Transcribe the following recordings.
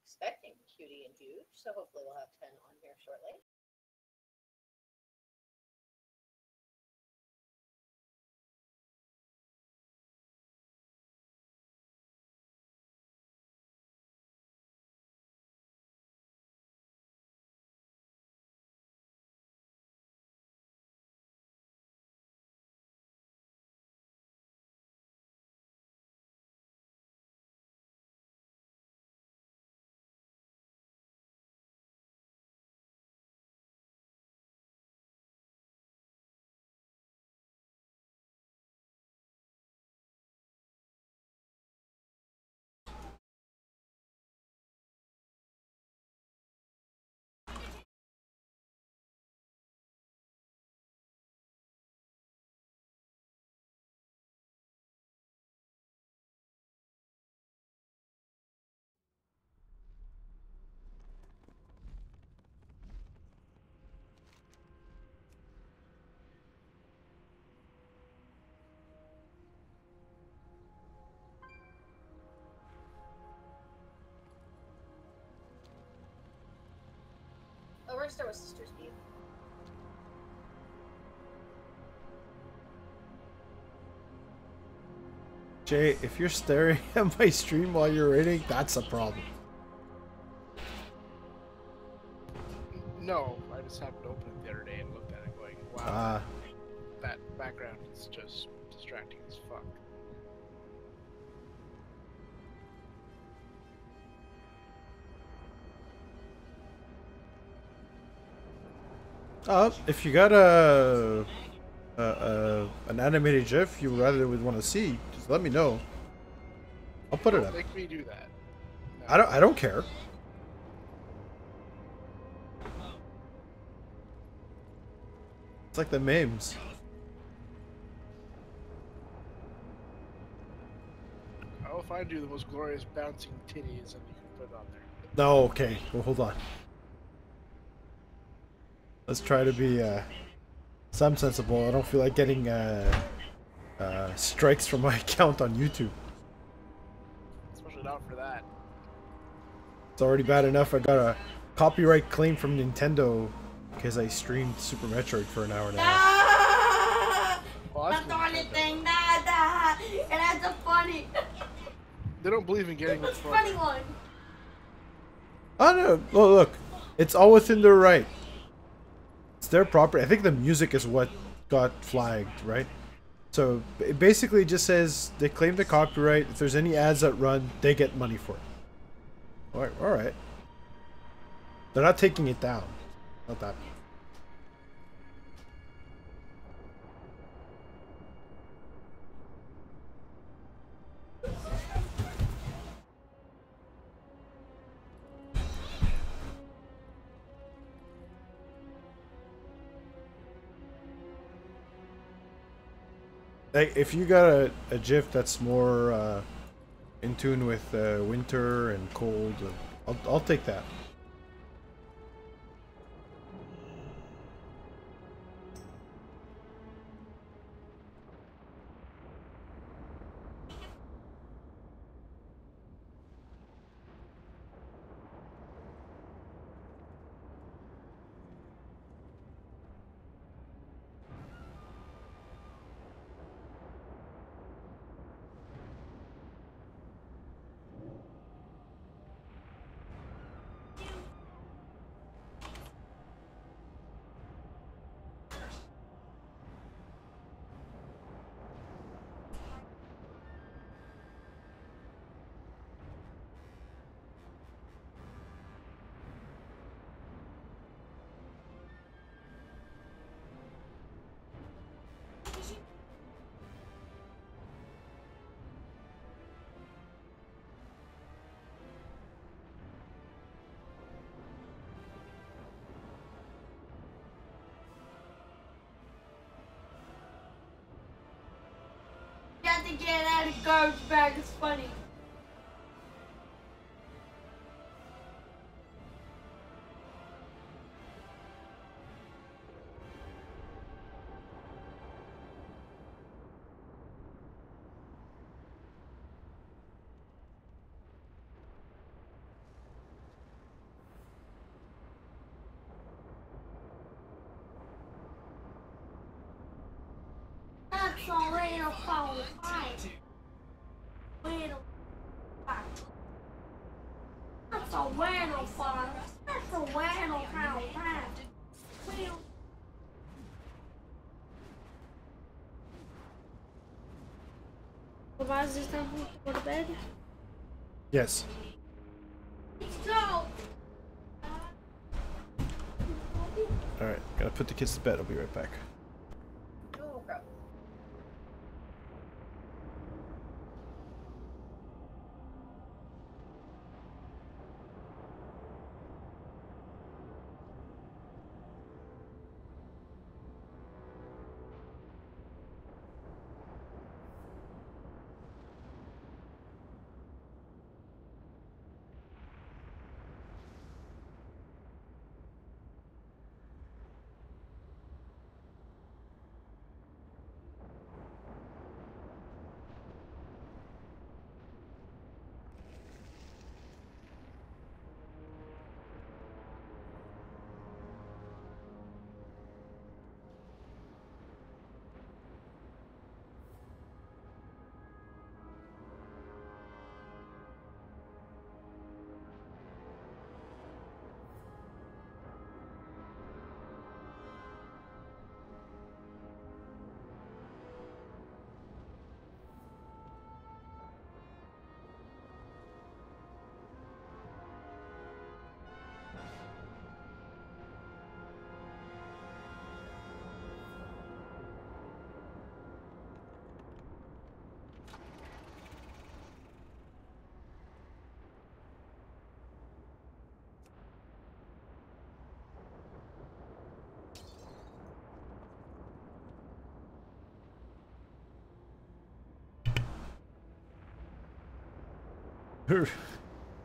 expecting Cutie and Huge, so hopefully we'll have 10 on here shortly. Oh, we're gonna start with Sisters Beef. Jay, if you're staring at my stream while you're raiding, that's a problem. No, I just happened to open it the other day and looked at it going, wow, that background is just distracting as fuck. If you got an animated GIF you rather would want to see, just let me know. I'll put it up. Make me do that. No. I don't care. It's like the memes. I'll find you the most glorious bouncing titties and you can put it on there. No, okay. Well, hold on. Let's try to be some sensible. I don't feel like getting strikes from my account on YouTube. Especially not for that. It's already bad enough I got a copyright claim from Nintendo because I streamed Super Metroid for an hour and a half. Well, Not the only thing, nada! And that's a funny. They don't believe in getting That's what's a funny one. Oh no! Oh, look, it's all within their right. It's their property. I think the music is what got flagged, right? So it basically just says they claim the copyright. If there's any ads that run, they get money for it. All right. They're not taking it down. Not that. Like, if you got a GIF that's more in tune with winter and cold, I'll take that. You have to get out of garbage bag. It's funny. Is this time to go to bed? Yes. Let's go! Alright, gotta put the kids to bed. I'll be right back. No problem.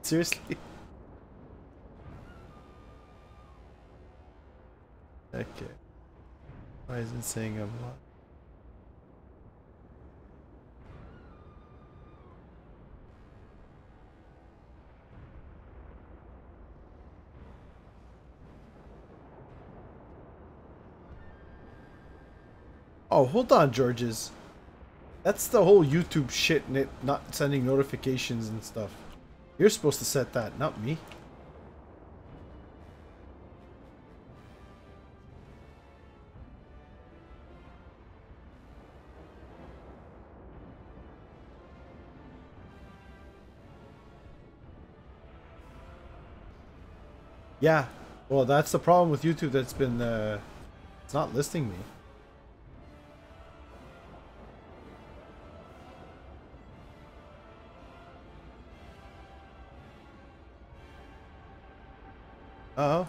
Seriously? Okay. Why is it saying I'm not? Oh, hold on, Georges. That's the whole YouTube shit and it not sending notifications and stuff. You're supposed to set that, not me. Yeah, well, that's the problem with YouTube. That's been it's not listing me. Uh-oh.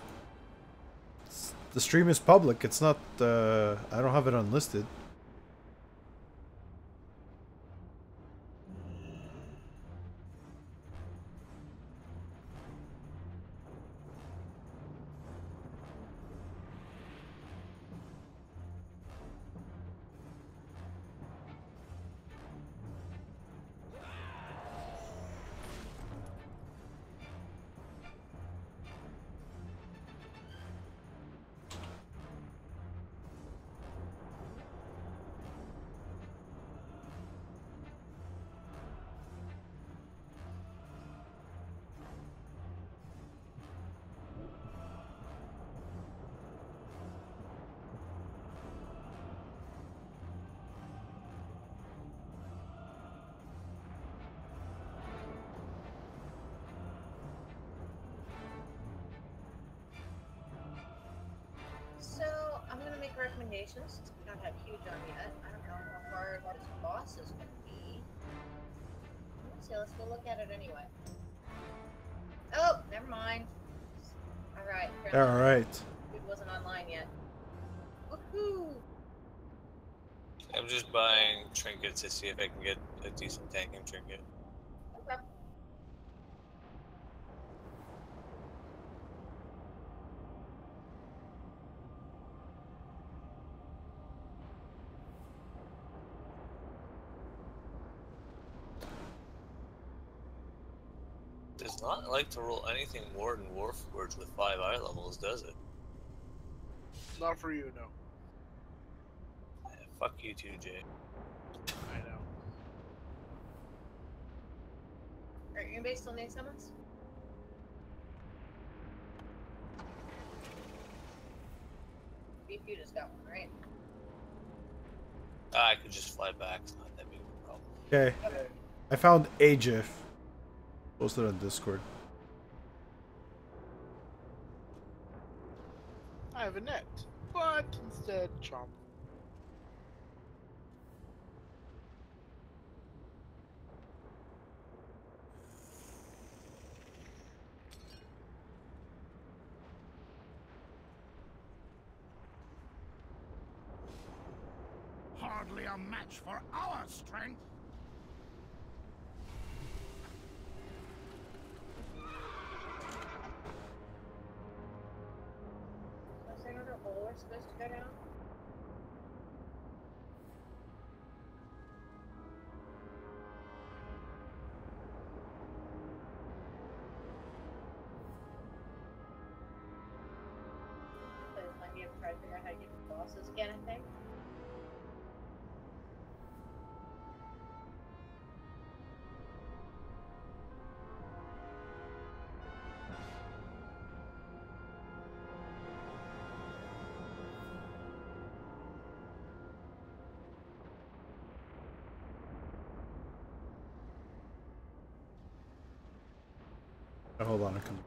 The stream is public. It's not, I don't have it unlisted. So I'm gonna make recommendations. We don't have huge on yet. I don't know how far this boss is gonna be. Let's see. Let's go look at it anyway. Oh, never mind. All right. All right. Dude wasn't online yet. Woohoo! I'm just buying trinkets to see if I can get a decent tanking trinket. Okay. Does not like to roll anything more than Warforged with 5 eye levels, does it? Not for you, no. Fuck you too, Jay. Alright, your base still need summons? Beef, you just got one, right? I could just fly back. It's not that big of a problem. Okay. I found a GIF. Posted on Discord. I have a net, but instead chomp. Hardly a match for our strength. Was there another hole we're supposed to go down? Because might be able to try to figure out how to get the bosses again, I think. Hold on, I'm coming.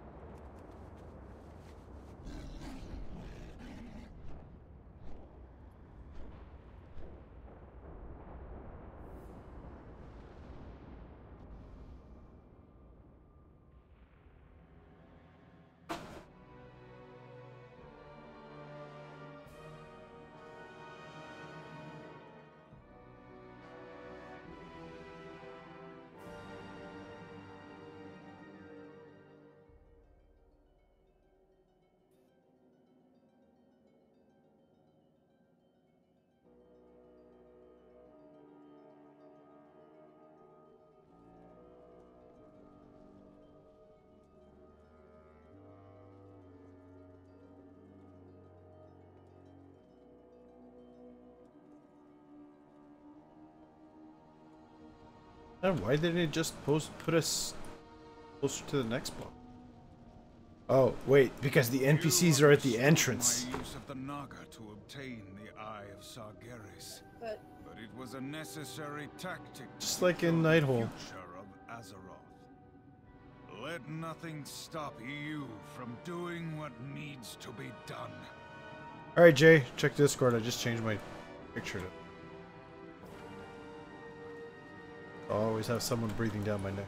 And why didn't it just put us closer to the next block? Oh, wait, because the NPCs are at the entrance. My use of the Naga to obtain the Eye of Sargeras. But It was a necessary tactic. Just like in Nighthole. Future of Azeroth. Let nothing stop you from doing what needs to be done. Alright, Jay, check Discord. I just changed my picture to. I always have someone breathing down my neck.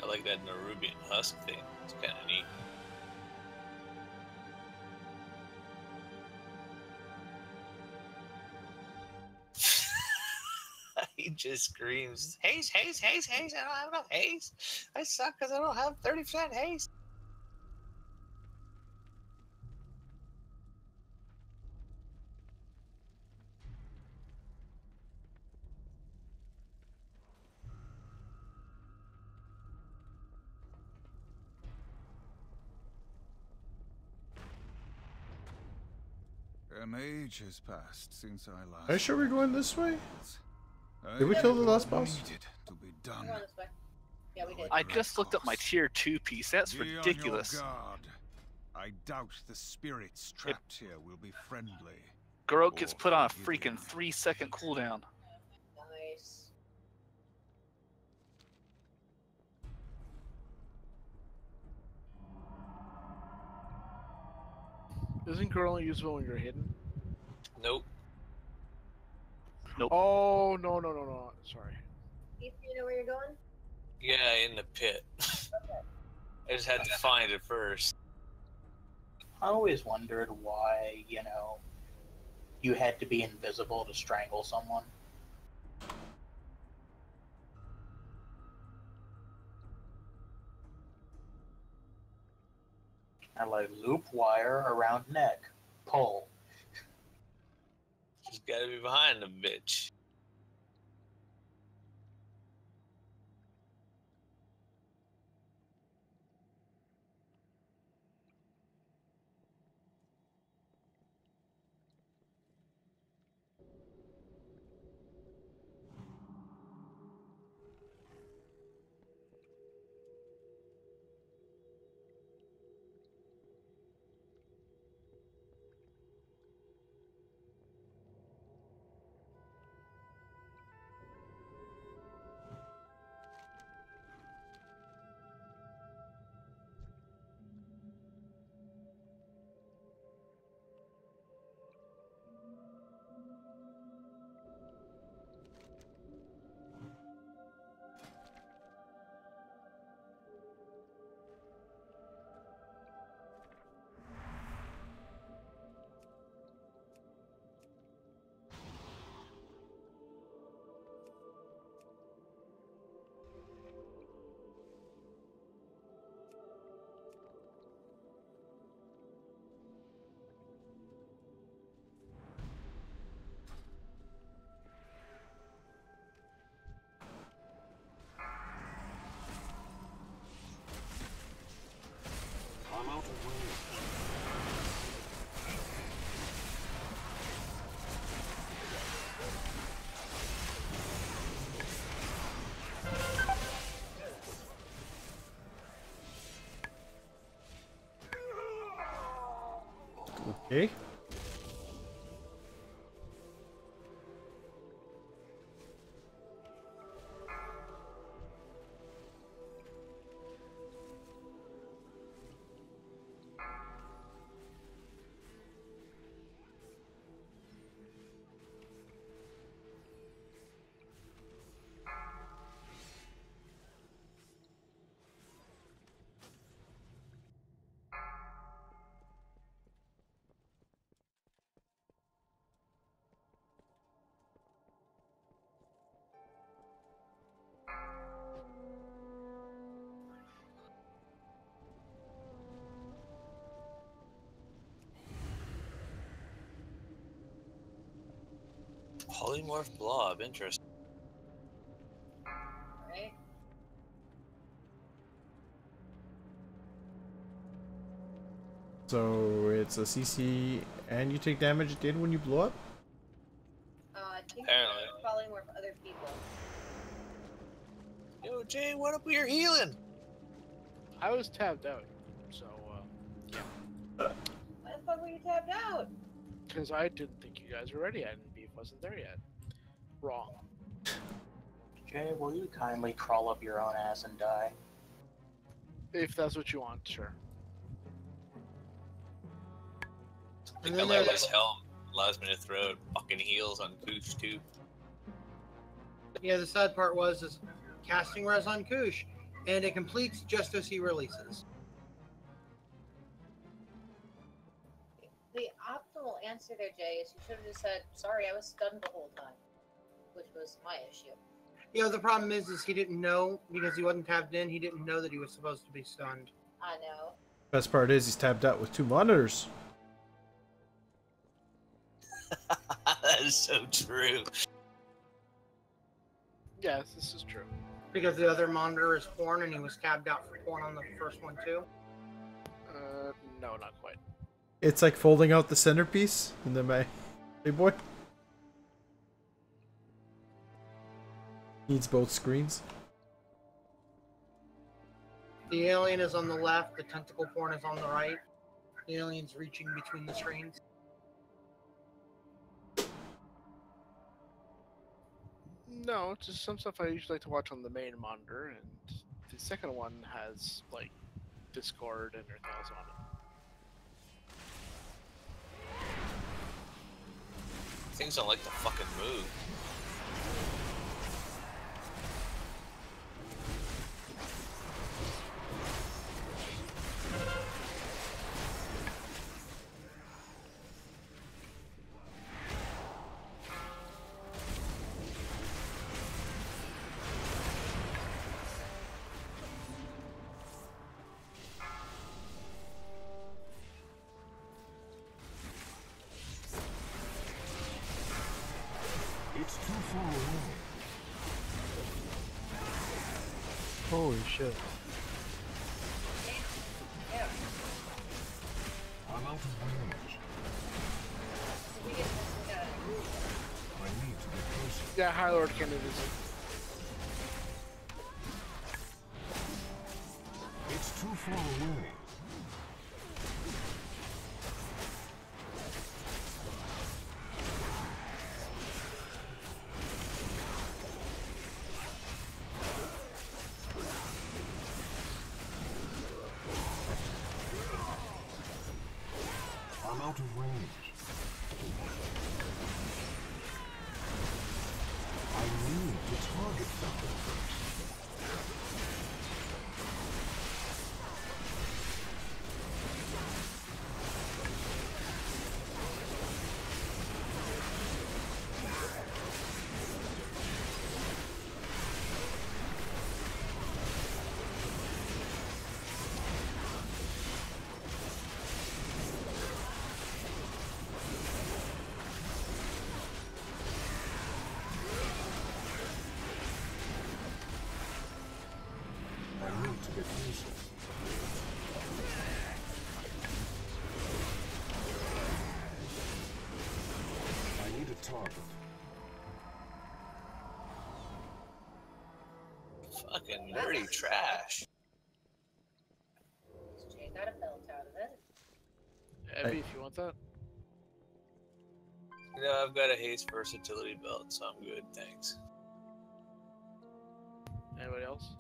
I like that Nerubian husk thing. It's kind of neat. He just screams, haze, haze, haze, haze. I don't have enough haze. I suck because I don't have 30% haze. An age has passed since I last. Are you sure we're going this way? I Did we kill the did last what boss? needed to be we're done. going this way. Yeah, we did. I just looked up my tier 2 piece. That's Be on your ridiculous. guard. I doubt the spirits trapped here will be friendly. Girl gets or put on a forgiving. freaking 3-second cooldown. Nice. Isn't girl only usable when you're hidden? Nope. Nope. Oh, no, no, no, no. Sorry. Keith, do you know where you're going? Yeah, in the pit. I just had to find it first. I always wondered why, you had to be invisible to strangle someone. I like loop wire around neck. Pull. Just gotta be behind the bitch. Okay. Polymorph blob, interesting. Right? So it's a CC and you take damage it did when you blow up? I think Apparently. polymorph other people. Yo, Jay, what up with your healing? I was tabbed out, so yeah, Why the fuck were you tapped out? because I didn't think you guys were ready yet, and Beef wasn't there yet. Wrong. Jay, will you kindly crawl up your own ass and die? If that's what you want, sure. I think I like this helm. Allows me to throw fucking heals on Koosh too. Yeah, the sad part was is casting res on Koosh, and it completes just as he releases. The optimal answer there, Jay, is you should have just said, sorry, I was stunned the whole time. Which was my issue. You know, the problem is he didn't know, because he wasn't tapped in, he didn't know that he was supposed to be stunned. I know. Best part is he's tabbed out with 2 monitors. That is so true. Yes, this is true. Because the other monitor is porn, and he was tabbed out for porn on the first one, too. No, not quite. It's like folding out the centerpiece and then my hey boy needs both screens. The alien is on the left, the tentacle porn is on the right. The alien's reaching between the screens. No, it's just some stuff I usually like to watch on the main monitor, and the second one has like Discord and everything else on it. Things don't like to fucking move. It's too far away. Holy shit. I'm out of range. We get this guy. I need to get closer. Yeah, High Lord Kennedy is. It's too far away. I'm out of range. I need to target something first. I need to get closer. I need a target. Fucking nerdy trash. Jay got a belt out of it. Abby, if you want that. No, I've got a haste versatility belt, so I'm good, thanks. Anybody else?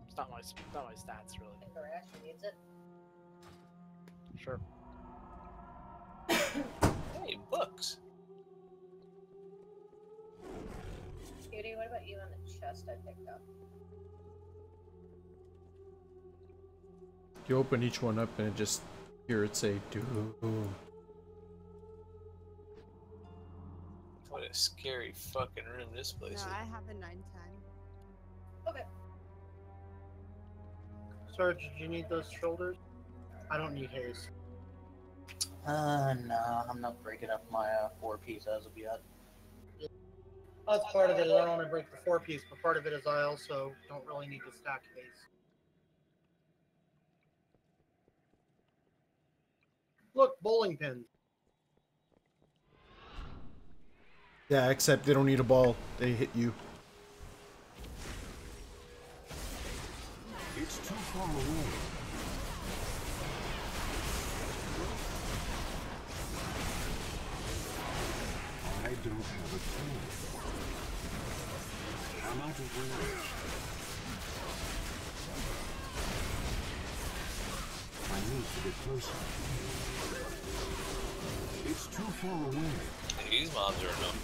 It's not my stats really. Or actually needs it. Sure. Hey, books. Cutie, what about you on the chest I picked up? You open each one up and it just hear it say doom. What a scary fucking room this place No, is. I have a 910. Okay. Sarge, did you need those shoulders? I don't need haste. No, I'm not breaking up my 4-piece as of yet. That's part of it. I don't want to break the 4-piece, but part of it is I also don't really need to stack haste. Look, bowling pins. Yeah, except they don't need a ball. They hit you. It's too far away. I don't have a tool. I'm out of range. I need to get closer. It's too far away. These mobs are enough.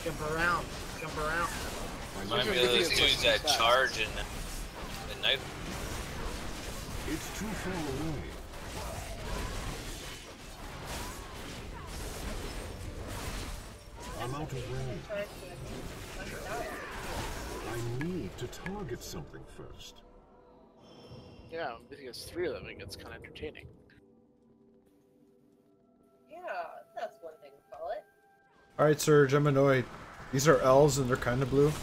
Jump around. Jump around. Remind me of those dudes that charge in the night. It's too far away. I'm out of range. I need to target something first. Yeah, I think it's 3 of them. It gets kind of entertaining. Yeah, that's one thing to call it. Alright, Surge, I'm annoyed. These are elves and they're kind of blue.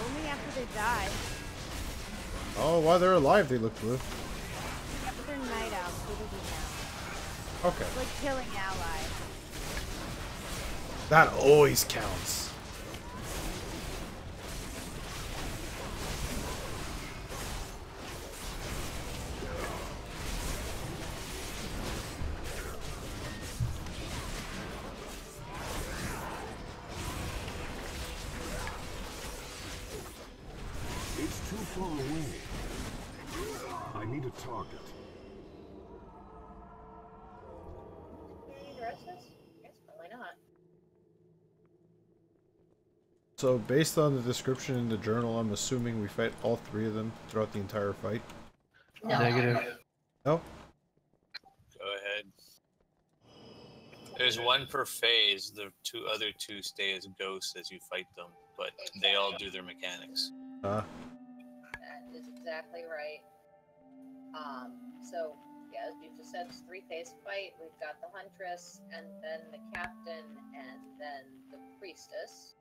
Only after they die. Oh, while they're alive, they look blue. Yeah, but they're night owls, so they do now. Okay. It's like killing allies. That always counts. It's too far away. I need a target. Do you need to rest this? Yes, probably not. So, based on the description in the journal, I'm assuming we fight all 3 of them throughout the entire fight. No. Negative. No? Go ahead. There's one per phase. The other two stay as ghosts as you fight them, but they all do their mechanics. That is exactly right. So, yeah, as you just said, it's 3-phase fight. We've got the Huntress, and then the Captain, and then the Priestess.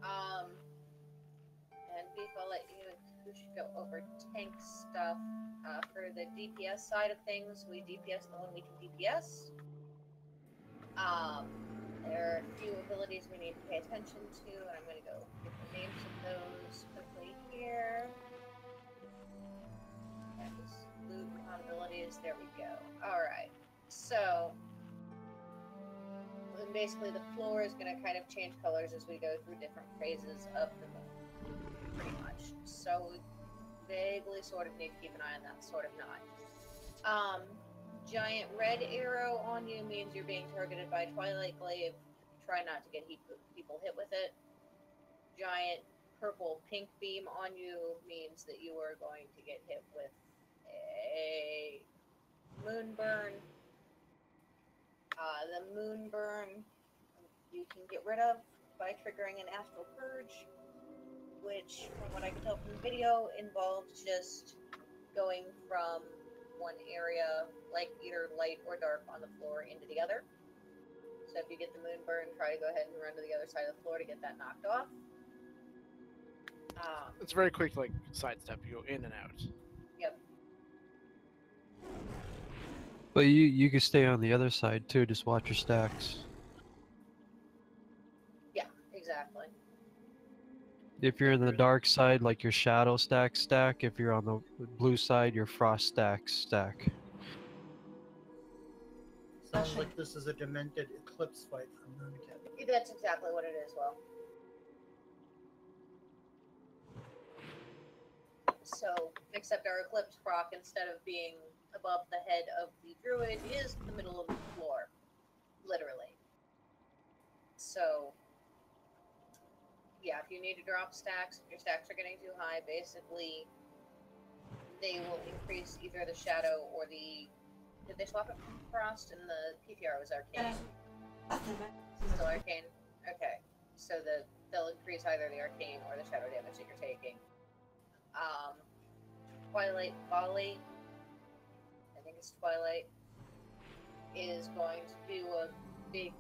And Beef, I'll let you and Kush go over tank stuff. For the DPS side of things, we DPS the one we can DPS. There are a few abilities we need to pay attention to, and I'm going to go get the names of those quickly here. And just loot on abilities. There we go. Alright. So, then basically the floor is going to kind of change colors as we go through different phases of the moon. Pretty much. So, we vaguely sort of need to keep an eye on that, sort of not. Giant red arrow on you means you're being targeted by Twilight Glaive. Try not to get people hit with it. Giant purple pink beam on you means that you are going to get hit with a moonburn. The moonburn you can get rid of by triggering an astral purge, which, from what I can tell from the video, involves just going from one area, like either light or dark on the floor, into the other. So if you get the moonburn, try to go ahead and run to the other side of the floor to get that knocked off. It's very quick, like sidestep. You go in and out. Yep. But you can stay on the other side too. Just watch your stacks. Yeah, exactly. If you're in the dark side, like your shadow stack. If you're on the blue side, your frost stack. Sounds like this is a demented eclipse fight from Mooncat. That's exactly what it is, Will. So, except our eclipse proc, instead of being above the head of the druid, is the middle of the floor. Literally. So, yeah, if you need to drop stacks, if your stacks are getting too high, basically, they will increase either the shadow or the... Did they swap it from Frost? And the PTR was Arcane. Still Arcane? Okay. So they'll increase either the Arcane or the shadow damage that you're taking. Twilight Volley, I think it's Twilight, is going to do a big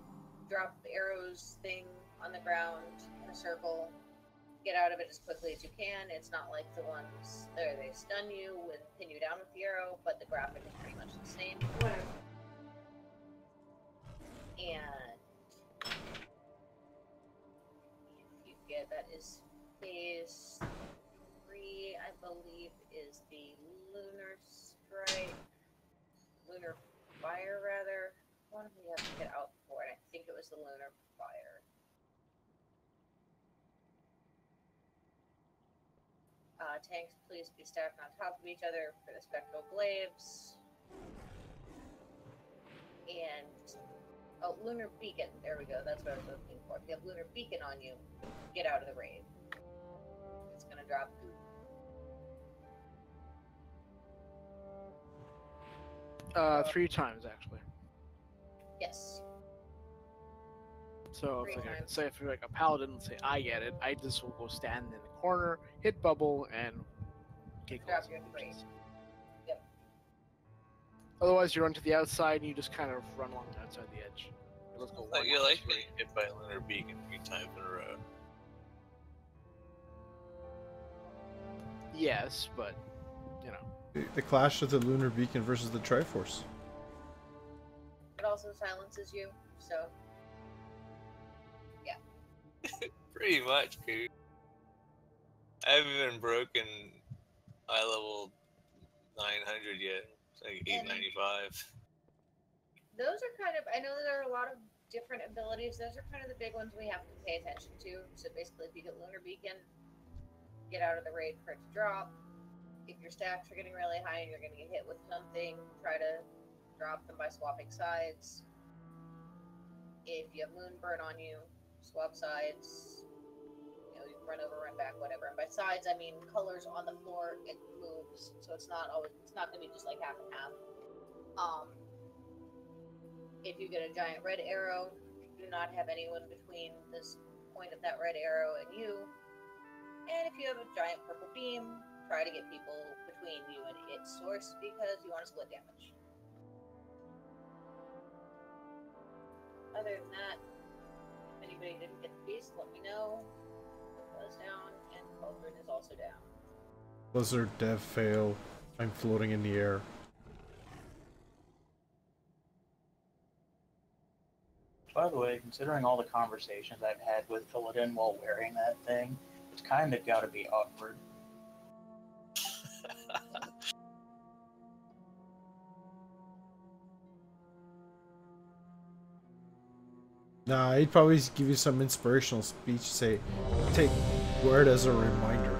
drop arrows thing on the ground in a circle. Get out of it as quickly as you can. It's not like the ones there, they stun you and pin you down with the arrow, but the graphic is pretty much the same. And if you get that is phase 3, I believe, is the Lunar Strike. Lunar Fire, rather. What did we have to get out for it? I think it was the Lunar Fire. Tanks, please be stacked on top of each other for the Spectral Glaives. And... oh, Lunar Beacon. There we go. That's what I was looking for. If you have Lunar Beacon on you, get out of the raid. It's gonna drop food. 3 times, actually. Yes. So, 3 if, like, times. say if you're like a paladin, say I get it, I just will go stand in the corner, hit bubble, and kick Drop all your the three. enemies. Yep. Otherwise, you run to the outside and you just kind of run along the outside the edge. Let's go. Like, you like getting hit by a lunar beacon 3 times in a row. Yes, but you know. The clash of the Lunar Beacon versus the Triforce. It also silences you, so... yeah. Pretty much, dude. I haven't even broken eye level 900 yet. It's like 895. Those are kind of... I know that there are a lot of different abilities. Those are kind of the big ones we have to pay attention to. So basically, if you get Lunar Beacon, get out of the raid for it to drop. If your stacks are getting really high and you're going to get hit with something, try to drop them by swapping sides. If you have Moonburn on you, swap sides. You know, you can run over, run back, whatever. And by sides, I mean colors on the floor. It moves, so it's not always. It's not going to be just like half and half. If you get a giant red arrow, do not have anyone between this point of that red arrow and you. And if you have a giant purple beam, try to get people between you and its source because you want to split damage. Other than that, if anybody didn't get the beast, let me know. It was down, and Cauldron is also down. Blizzard, dev, fail. I'm floating in the air. By the way, considering all the conversations I've had with Philodin while wearing that thing, it's kind of got to be awkward. Nah, he'd probably give you some inspirational speech. Say, wear it as a reminder.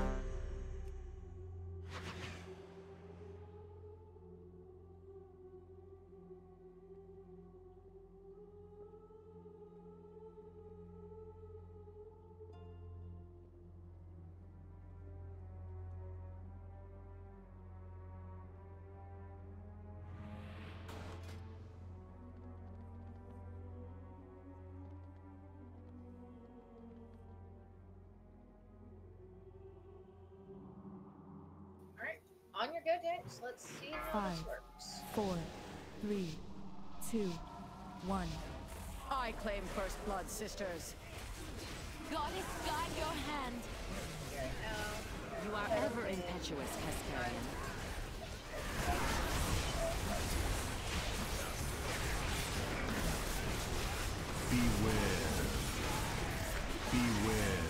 On your go, Dex. Let's see how this 5, works. 4, 3, 2, 1. I claim first blood, sisters. Goddess, guide your hand. Right now. You are ever impetuous, Casparian. Beware. Beware.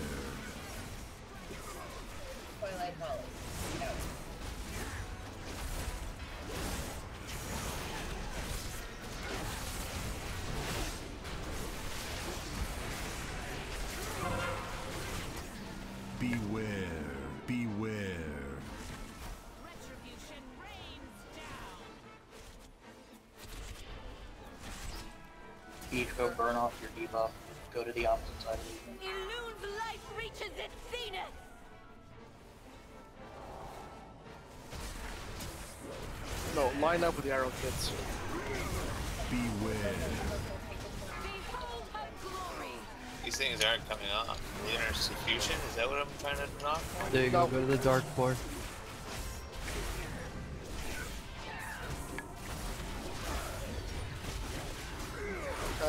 Twilight Volley. No. Each go burn off your debuff. Go to the opposite side of the evening. Illune's life reaches its zenith. No, line up with the arrow kids. Beware. Behold her glory. These things aren't coming off. Lunar Suffusion? Is that what I'm trying to knock? There you go, go to the dark floor.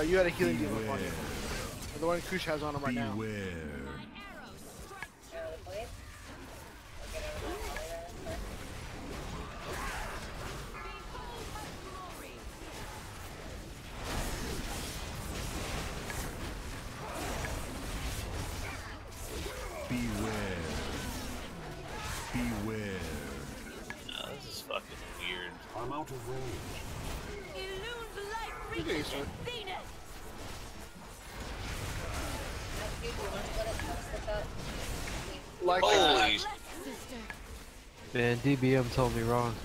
You had a healing debuff on you. The one Kush has on him right now. Beware. Beware. Beware. No, this is fucking weird. I'm out of range. Illune's life You reaches do, its sir. zenith. Like Holy Bless, sister. Man, DBM told me wrong.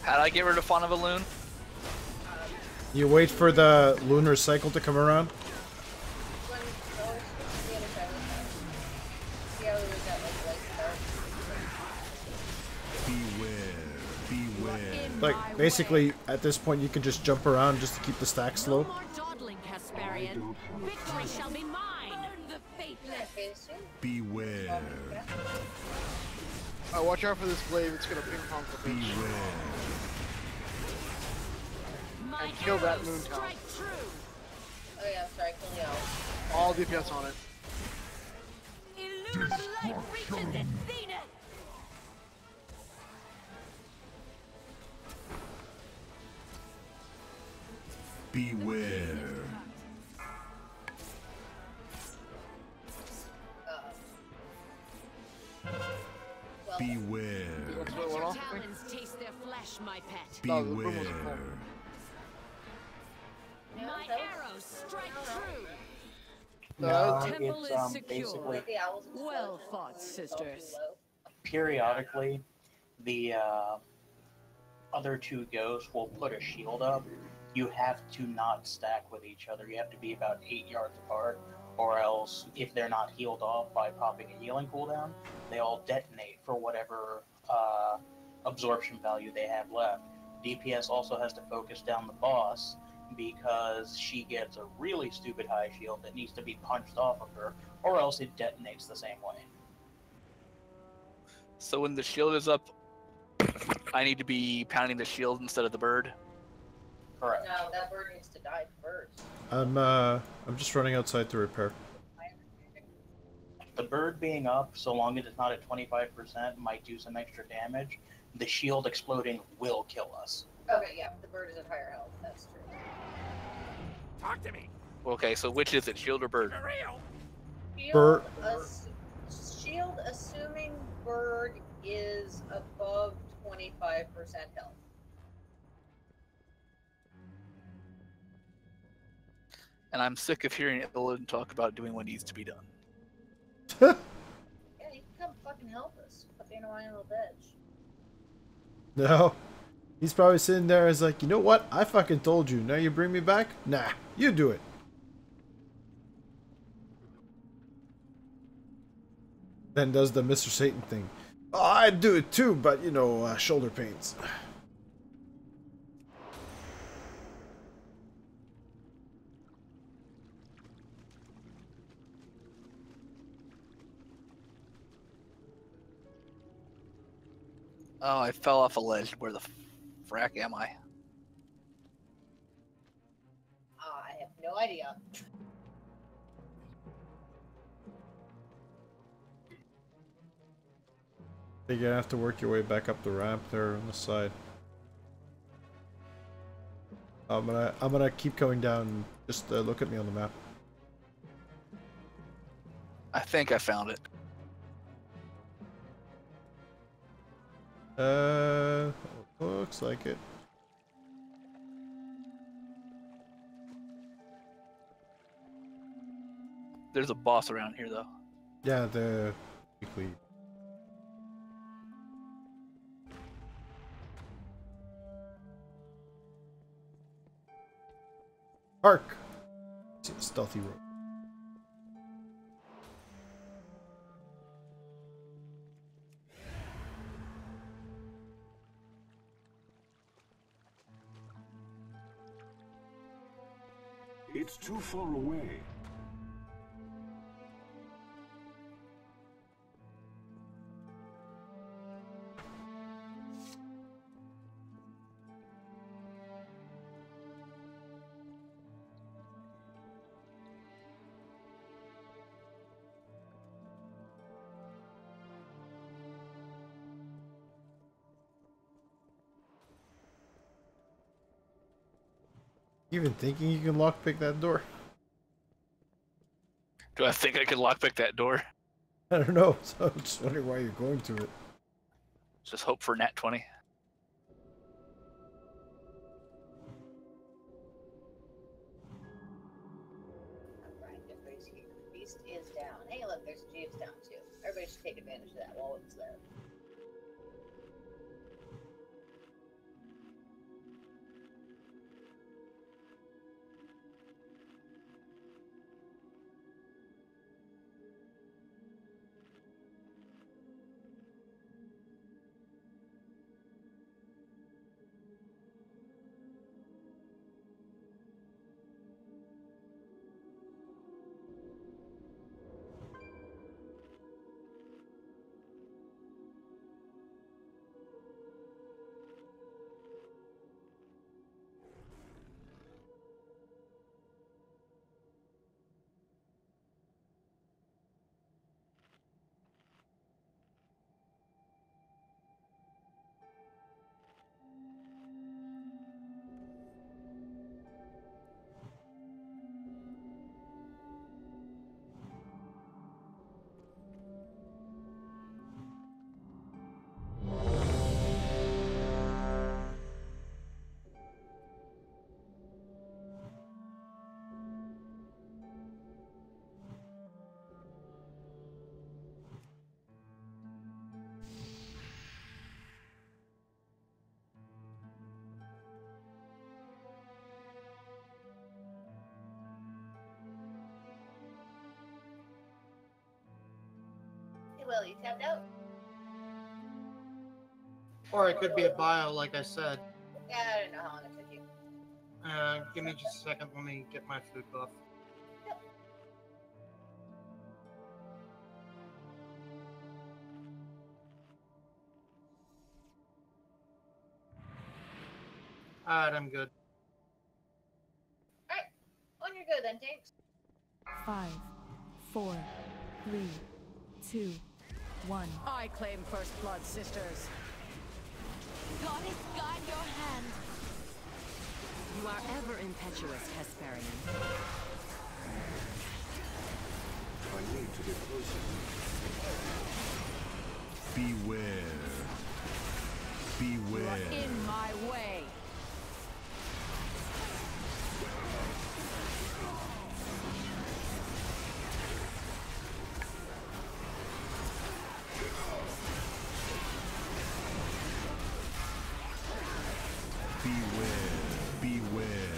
How'd I get rid of Fawn of a Loon? You wait for the lunar cycle to come around. Like, basically, at this point, you can just jump around just to keep the stack slow. No more dawdling, Casparian. Victory shall be mine. Burn the faithless. Beware. watch out for this glaive, it's gonna ping pong the beach. Beware. And kill that moon tower. Oh yeah, sorry, kill the owl. All DPS on it. Illune's life reaches its zenith. Beware. Beware. Let your talons taste their flesh, my pet. Beware. My arrows strike true. No, Temple it's is secure. basically Well fought, sisters. periodically the other two ghosts will put a shield up. You have to not stack with each other. You have to be about 8 yards apart, or else if they're not healed off by popping a healing cooldown, they all detonate for whatever absorption value they have left. DPS also has to focus down the boss because she gets a really stupid high shield that needs to be punched off of her, or else it detonates the same way. So when the shield is up, I need to be pounding the shield instead of the bird. Correct. No, that bird needs to die first. I'm just running outside to repair. The bird being up, so long as it's not at 25%, might do some extra damage. The shield exploding will kill us. Okay, yeah, the bird is at higher health. That's true. Talk to me. Okay, so which is it, shield or bird? Bird. Shield, assuming bird is above 25% health. And I'm sick of hearing Illidan talk about doing what needs to be done. Yeah, you can come fucking help us. Stop being a whiny little bitch. No. He's probably sitting there as like, you know what? I fucking told you. Now you bring me back? Nah, you do it. Then does the Mr. Satan thing. Oh, I'd do it too, but you know, shoulder pains. Oh, I fell off a ledge. Where the frack am I? I have no idea. You're gonna have to work your way back up the ramp there on the side. I'm gonna keep going down. Just look at me on the map. I think I found it. Looks like it. There's a boss around here, though. Yeah, the weekly. Hark! See a stealthy rope. It's too far away. You even thinking you can lockpick that door? Do I think I can lockpick that door? I don't know, so I'm just wondering why you're going to it. Just hope for nat 20. Alright, everybody's here. The beast is down. Hey, look, there's Jeeves down too. Everybody should take advantage of that while it's there. Hey, Will, you tapped out? Or it could be a bio, like I said. Yeah, I don't know how long it took you. Give me just a second. Let me get my food buff. Alright, I'm good. Alright, when you're good then, Jinx. 5, 4, 3, 2, 1. I claim first blood, sisters. Goddess, guide your hand. You are ever impetuous, Hesperian. I need to get closer. Beware. You Beware. are in my way. Beware. Beware.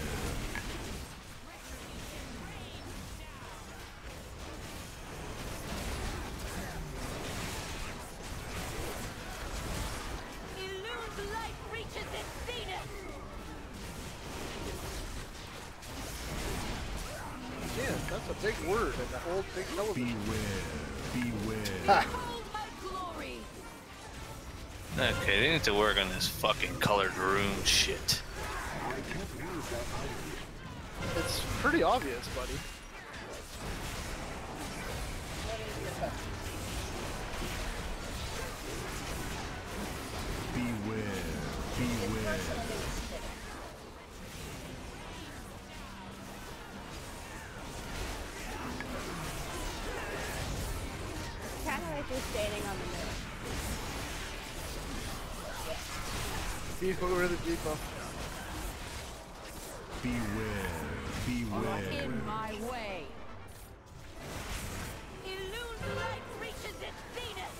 Illune's light reaches its zenith. Yeah, that's a big word in the old big television. Beware. Behold my glory. Okay, they need to work on this fucking colored rune shit. It's pretty obvious, buddy. Beware. Beware. Kind of like you're standing on the middle. Beef over the debuff. Beware. Beware. In my way. Illune's light reaches its zenith.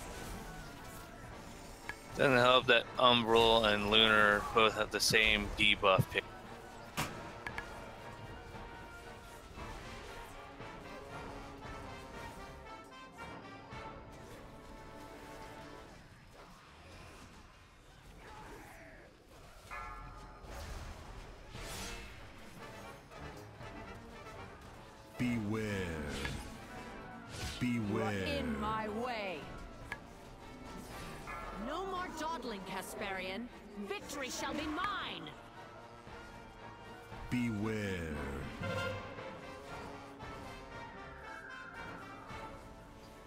Doesn't help that Umbral and Lunar both have the same debuff pick. Beware. You are Beware. in my way. No more dawdling, Casparian. Victory shall be mine. Beware.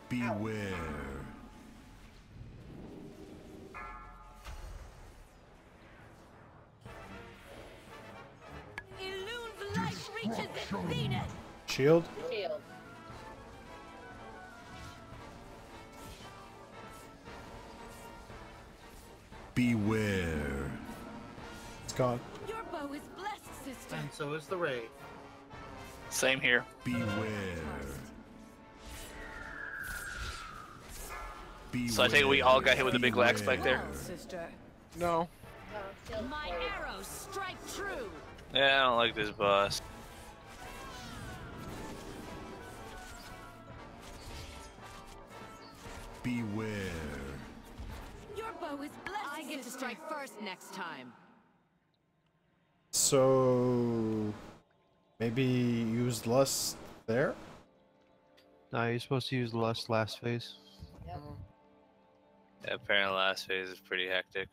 Beware. Illune's light reaches its zenith. Shield. Shield. Beware. It's gone. Your bow is blessed, sister. And so is the raid. Same here. Beware. So I take it we all got hit with a big lag spike there. Well, sister. No. Oh, shield My exploded. arrows strike true. Yeah, I don't like this boss. Beware. Your bow is blessed. I get to strike first next time. So maybe use lust there. No, you're supposed to use lust last phase. Yep. Yeah, apparently last phase is pretty hectic.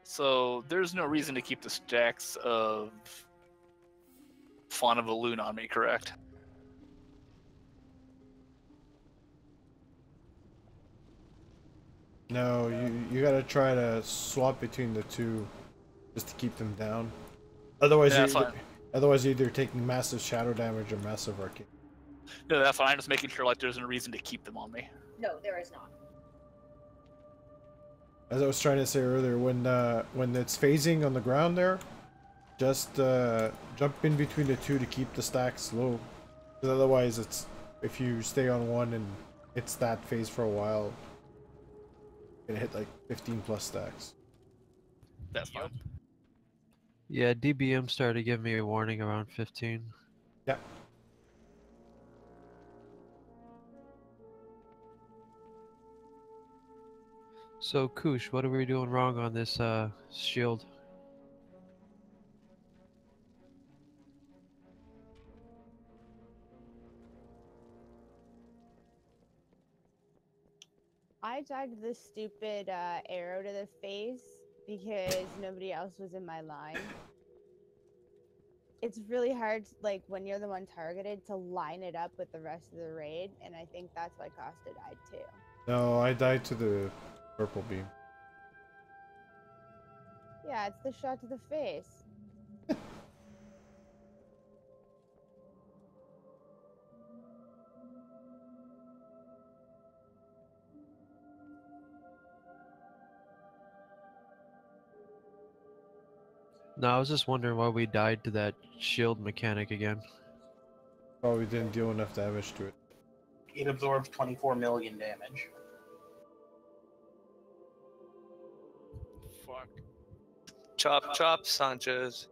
So there's no reason to keep the stacks of Fawn of Elune on me, correct? No, you gotta try to swap between the two, just to keep them down. Otherwise, Yeah, you're, fine. otherwise you're either taking massive shadow damage or massive arcane. No, that's fine. I'm just making sure like there's no reason to keep them on me. No, there is not. As I was trying to say earlier, when it's phasing on the ground there, just jump in between the two to keep the stacks low. Because otherwise, it's if you stay on one and it's that phase for a while, you're gonna hit like 15 plus stacks. That's fine. Yeah, DBM started giving me a warning around 15. Yeah. So, Kush, what are we doing wrong on this shield? I tagged this stupid arrow to the face because nobody else was in my line. It's really hard, like, when you're the one targeted, to line it up with the rest of the raid, and I think that's why Costa died too. No, I died to the purple beam. Yeah, it's the shot to the face. No, I was just wondering why we died to that shield mechanic again. Probably didn't deal enough damage to it. It absorbs 24 million damage. Fuck. Chop, chop, Sanchez.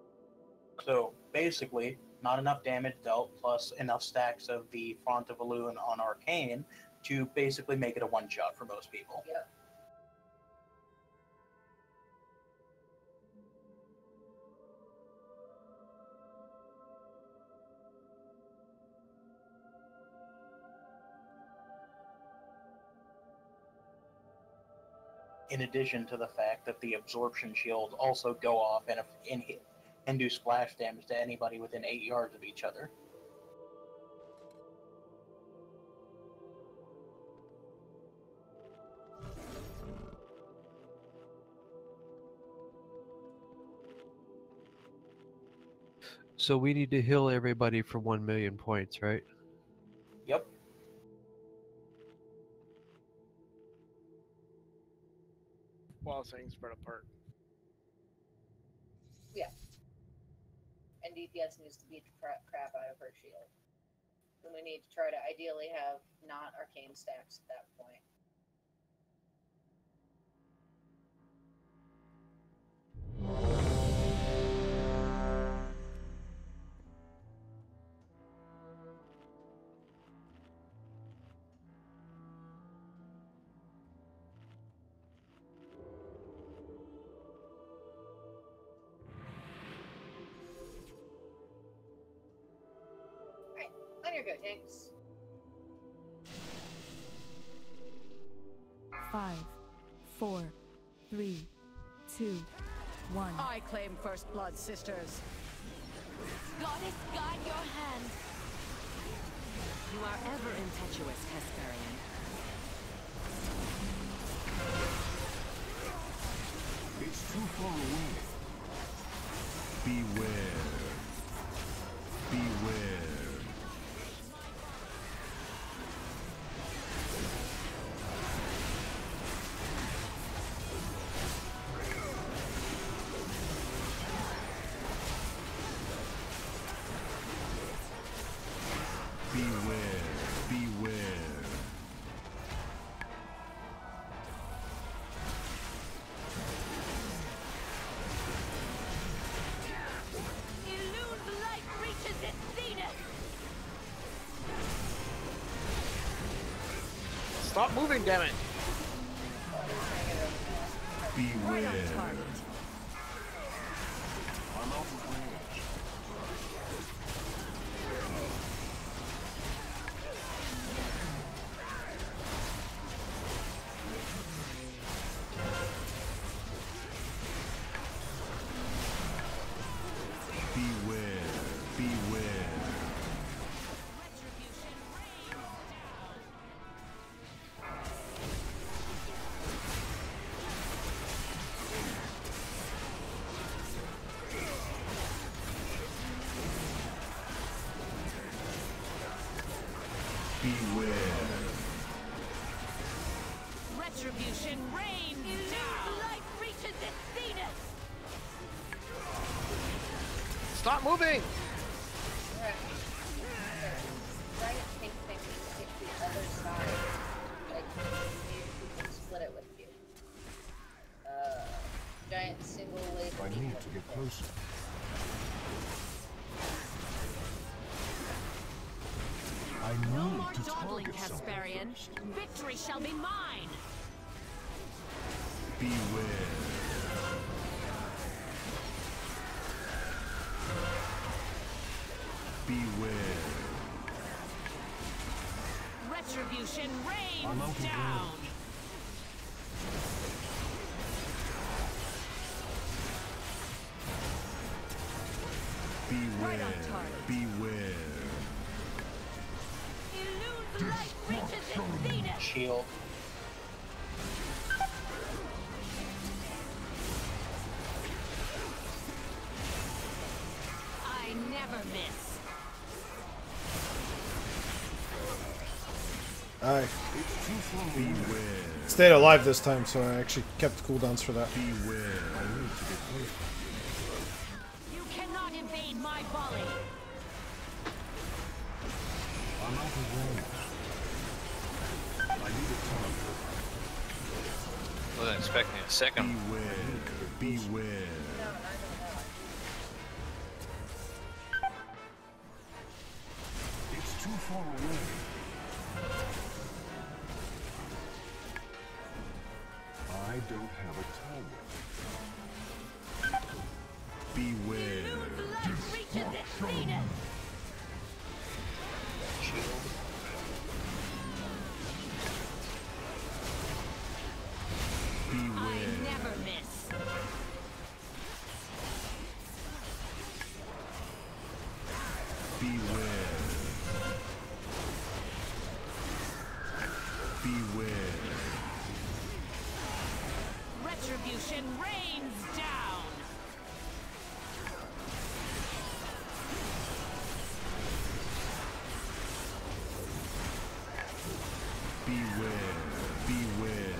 So basically, not enough damage dealt, plus enough stacks of the Font of Elune on Arcane to basically make it a one-shot for most people. Yep. In addition to the fact that the absorption shields also go off and hit and do splash damage to anybody within 8 yards of each other. So we need to heal everybody for 1 million points, right? Yep. While staying spread apart. Yeah. And DPS needs to beat the crap out of her shield. And we need to try to ideally have not arcane stacks at that point. you're good, thanks. 5, 4, 3, 2, 1. I claim first blood, sisters. Goddess, guide your hand. You are ever impetuous, Hesperian. It's too far away. Beware. Beware. Beware. Beware. Illune's light reaches its zenith. Stop moving, damn it! Beware. I'm out of range. Beware. Beware. Beware. Retribution rains down. Light reaches its zenith. Stop moving! Alright. Giant pink thing needs to hit the other side. Like, maybe we can split it with you. Giant single laser. I need to get closer. I No need more to dawdling, target something. Hesperian. Victory shall be mine. Beware. Beware. Retribution I'm rains out of down. range. Beware. Beware. Illune's light reaches its zenith. Shield. I never miss. I Beware. stayed alive this time, so I actually kept cooldowns for that. Beware. You cannot evade my volley. I'm out of range. I need a target. Wasn't expecting a second. Beware. Beware. It's too far away. I don't have a target. Beware. Light reaches its zenith. Shield. I never miss. Beware. Beware. Retribution rains down. Beware. Beware.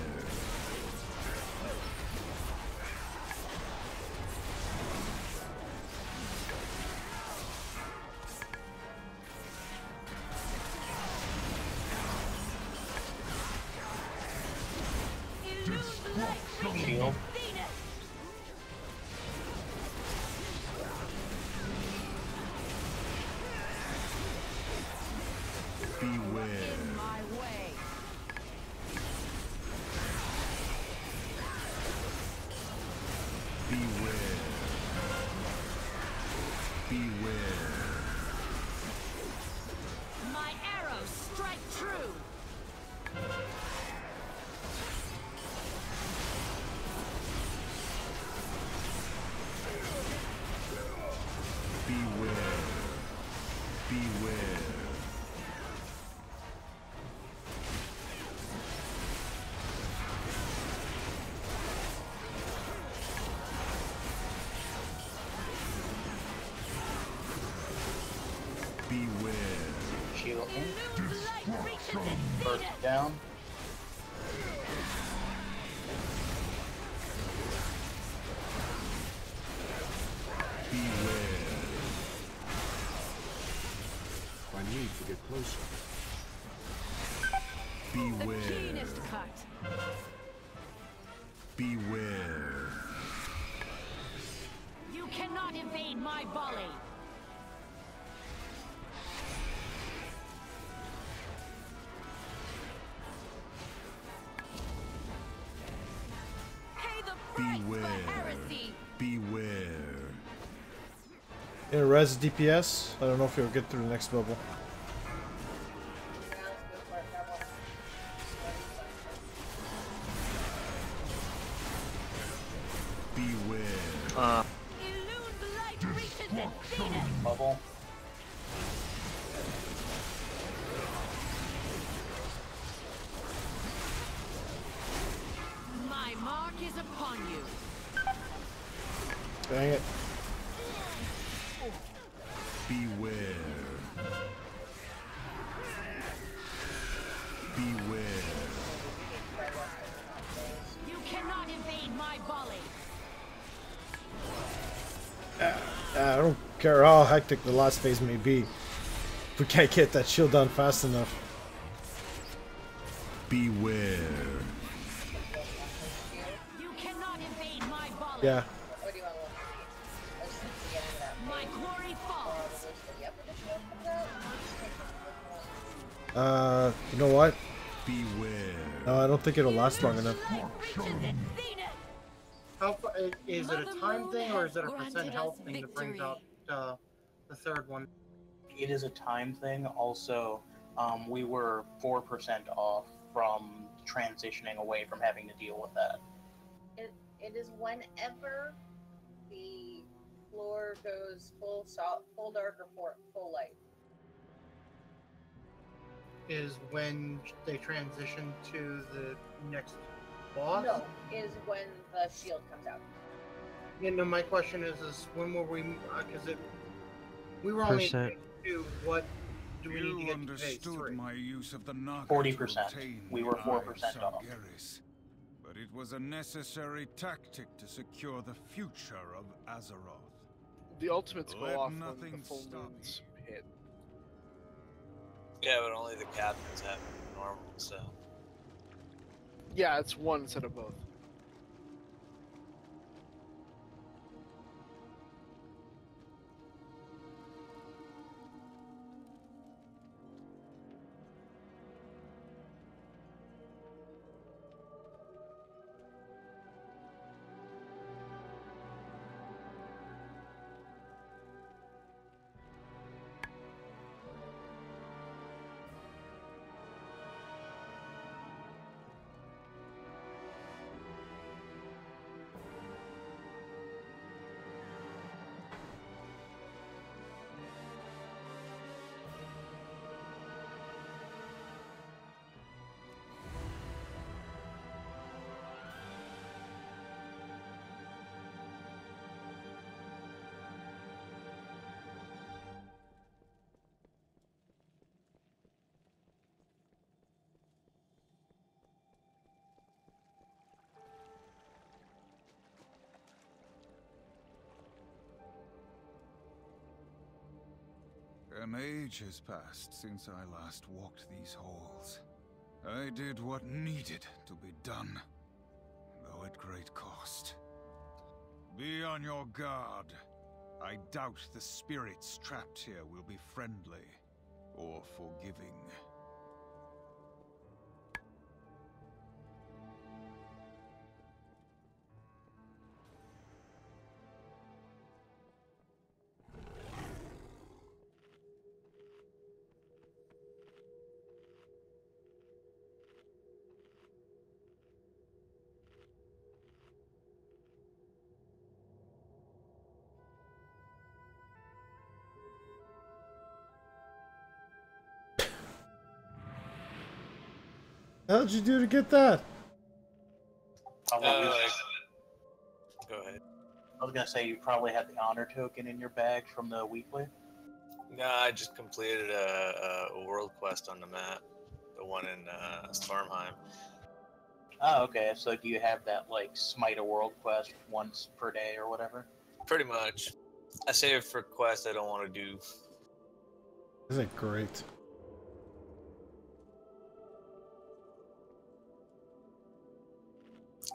shielding. Burst down. Beware. I need to get closer. Beware. The keenest cut. Beware. You cannot evade my volley. Pay the price for heresy. Beware. In res DPS, I don't know if you'll get through the next bubble. Beware. Illune's light reaches its zenith. Bubble. My mark is upon you. Dang it. Beware. Beware. You cannot evade my volley. I don't care how hectic the last phase may be. If we can't get that shield down fast enough. Beware. You cannot evade my volley. Yeah. What do you want to look at? Let's see if we get into that. My glory falls. You know what? Beware. No, I don't think it'll last long enough. How far, is it a time thing or is it a percent health thing that brings out the third one? It is a time thing. Also, we were 4% off from transitioning away from having to deal with that. It is whenever the floor goes full dark or full light. Is when they transition to the next boss? No, is when the shield comes out. You know, my question is when were we? Because we were only Percent. to what do we need to You get to phase understood 3? my use of the Naga 40%. to obtain We were the 4% Eye off. Sargeras. But it was a necessary tactic to secure the future of Azeroth. The ultimates go Let off when nothing the full stop moons hit. Yeah, but only the captains have normal, so. Yeah, it's one instead of both. An age has passed since I last walked these halls. I did what needed to be done, though at great cost. Be on your guard. I doubt the spirits trapped here will be friendly or forgiving. How'd you do to get that? Probably Go ahead. I was gonna say you probably had the honor token in your bag from the weekly. No, I just completed a world quest on the map, the one in Stormheim. Oh, okay. So do you have that like smite a world quest once per day or whatever? Pretty much. I save it for quests I don't want to do. Isn't it great?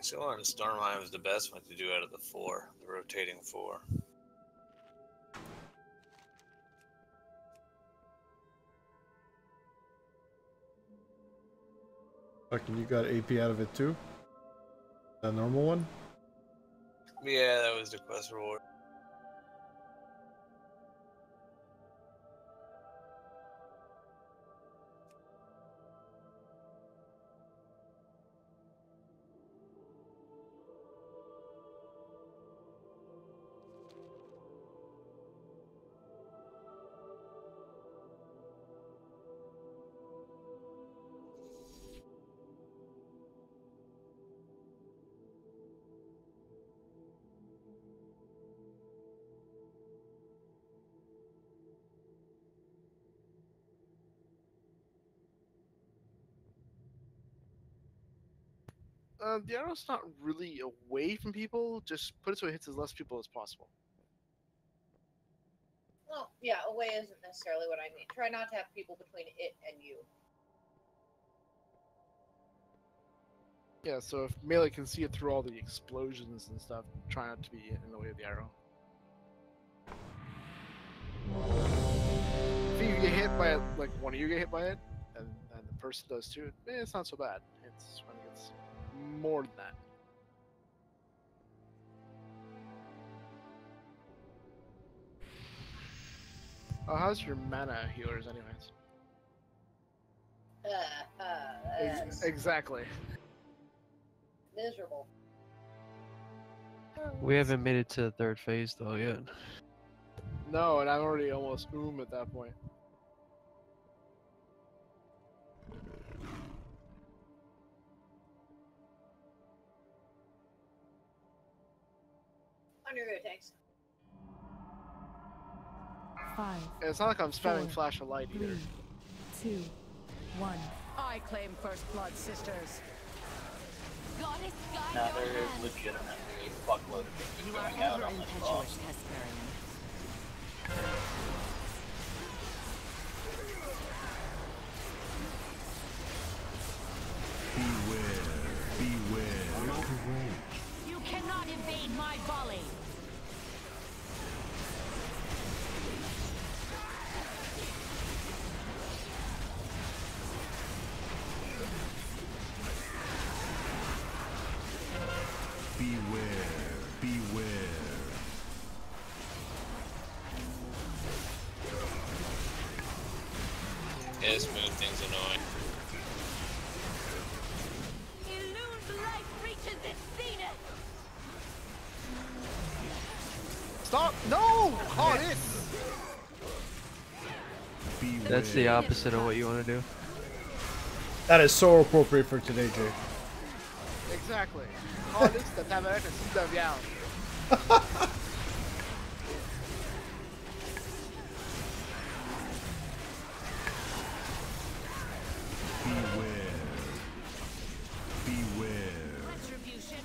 So on Stormheim is the best one to do out of the 4, the rotating 4. Fucking, you got AP out of it too? The normal one? Yeah, that was the quest reward. The arrow's not really away from people. Just put it so it hits as less people as possible. Well, yeah, away isn't necessarily what I mean. Try not to have people between it and you. Yeah, so if melee can see it through all the explosions and stuff, try not to be in the way of the arrow. If you get hit by it, like one of you get hit by it, and the person does too, it's not so bad. It's when it gets more than that. Oh, how's your mana healers, anyways? Exactly. Miserable. We haven't made it to the 3rd phase though yet. No, and I'm already almost at that point. On your go, tanks. 5. Yeah, it's not like I'm spamming 4, flash of light either. 3, 2, 1. I claim first blood, sisters. Goddess, guide Now your there is hand. legitimately a fuckload of things You are going out ever on this boss. impetuous, Hesperian. Beware. You cannot evade my volley. Beware. Yeah, this moon thing's annoying. Illune's light reaches its zenith. Stop! No! Caught it! That's the opposite of what you want to do. That is so appropriate for today, Jay. Exactly. Oh, this is the time I can stuff down. Beware. Retribution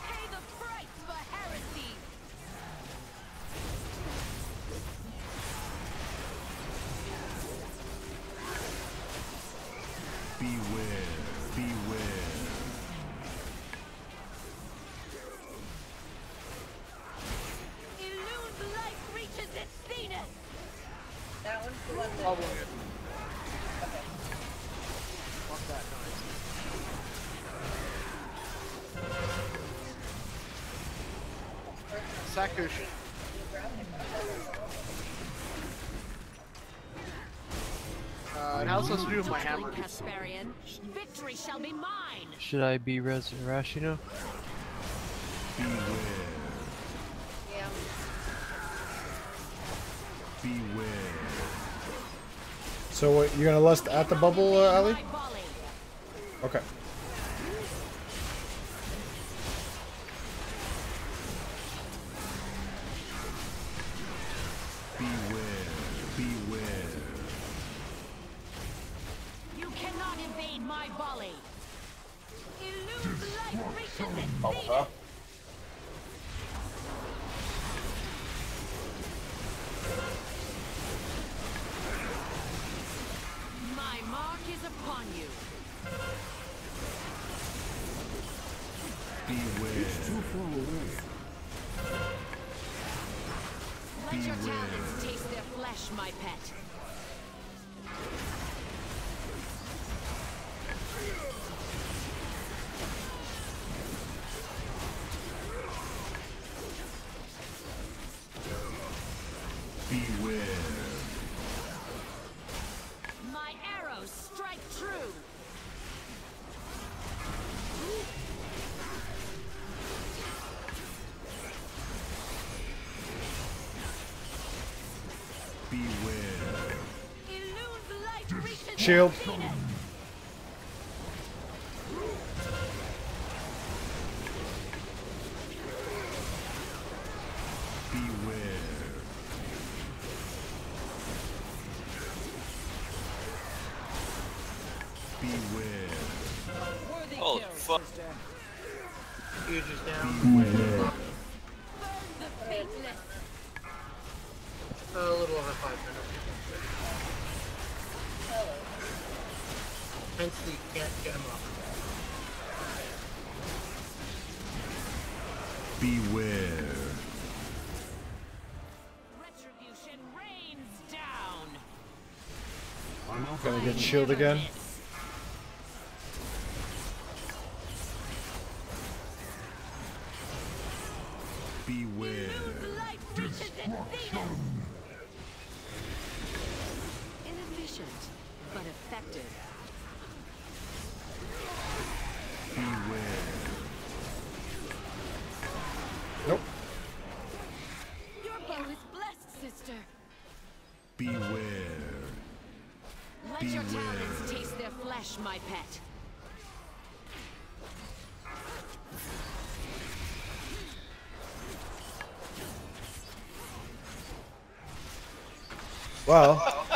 pay the price for heresy. Beware. Illune's light reaches its zenith. That one's the one that... Oh, okay. Fuck that noise. Sakushi. It has something to do with my hammer. Hesperian, victory shall be mine. Should I be Rashino? Beware. Yeah. Beware. So what, you're gonna lust at the bubble, Ali? Okay. Bubbles up. My mark is upon you. Beware. It's too far away. Let your talons taste their flesh, my pet. Beware. My arrows strike true. Beware. Illune's light reaches Shield. its zenith. Beware. Beware. Oh, fuck. Huge is down. Beware. A little over 5 minutes. Hence the can't get him up. Beware. Retribution rains down. Gonna get shield again. Beware. Illune's light reaches its zenith. Inefficient, but effective. Beware. Nope. Your bow is blessed, sister. Beware. Let your Beware. talons taste their flesh, my pet. Well,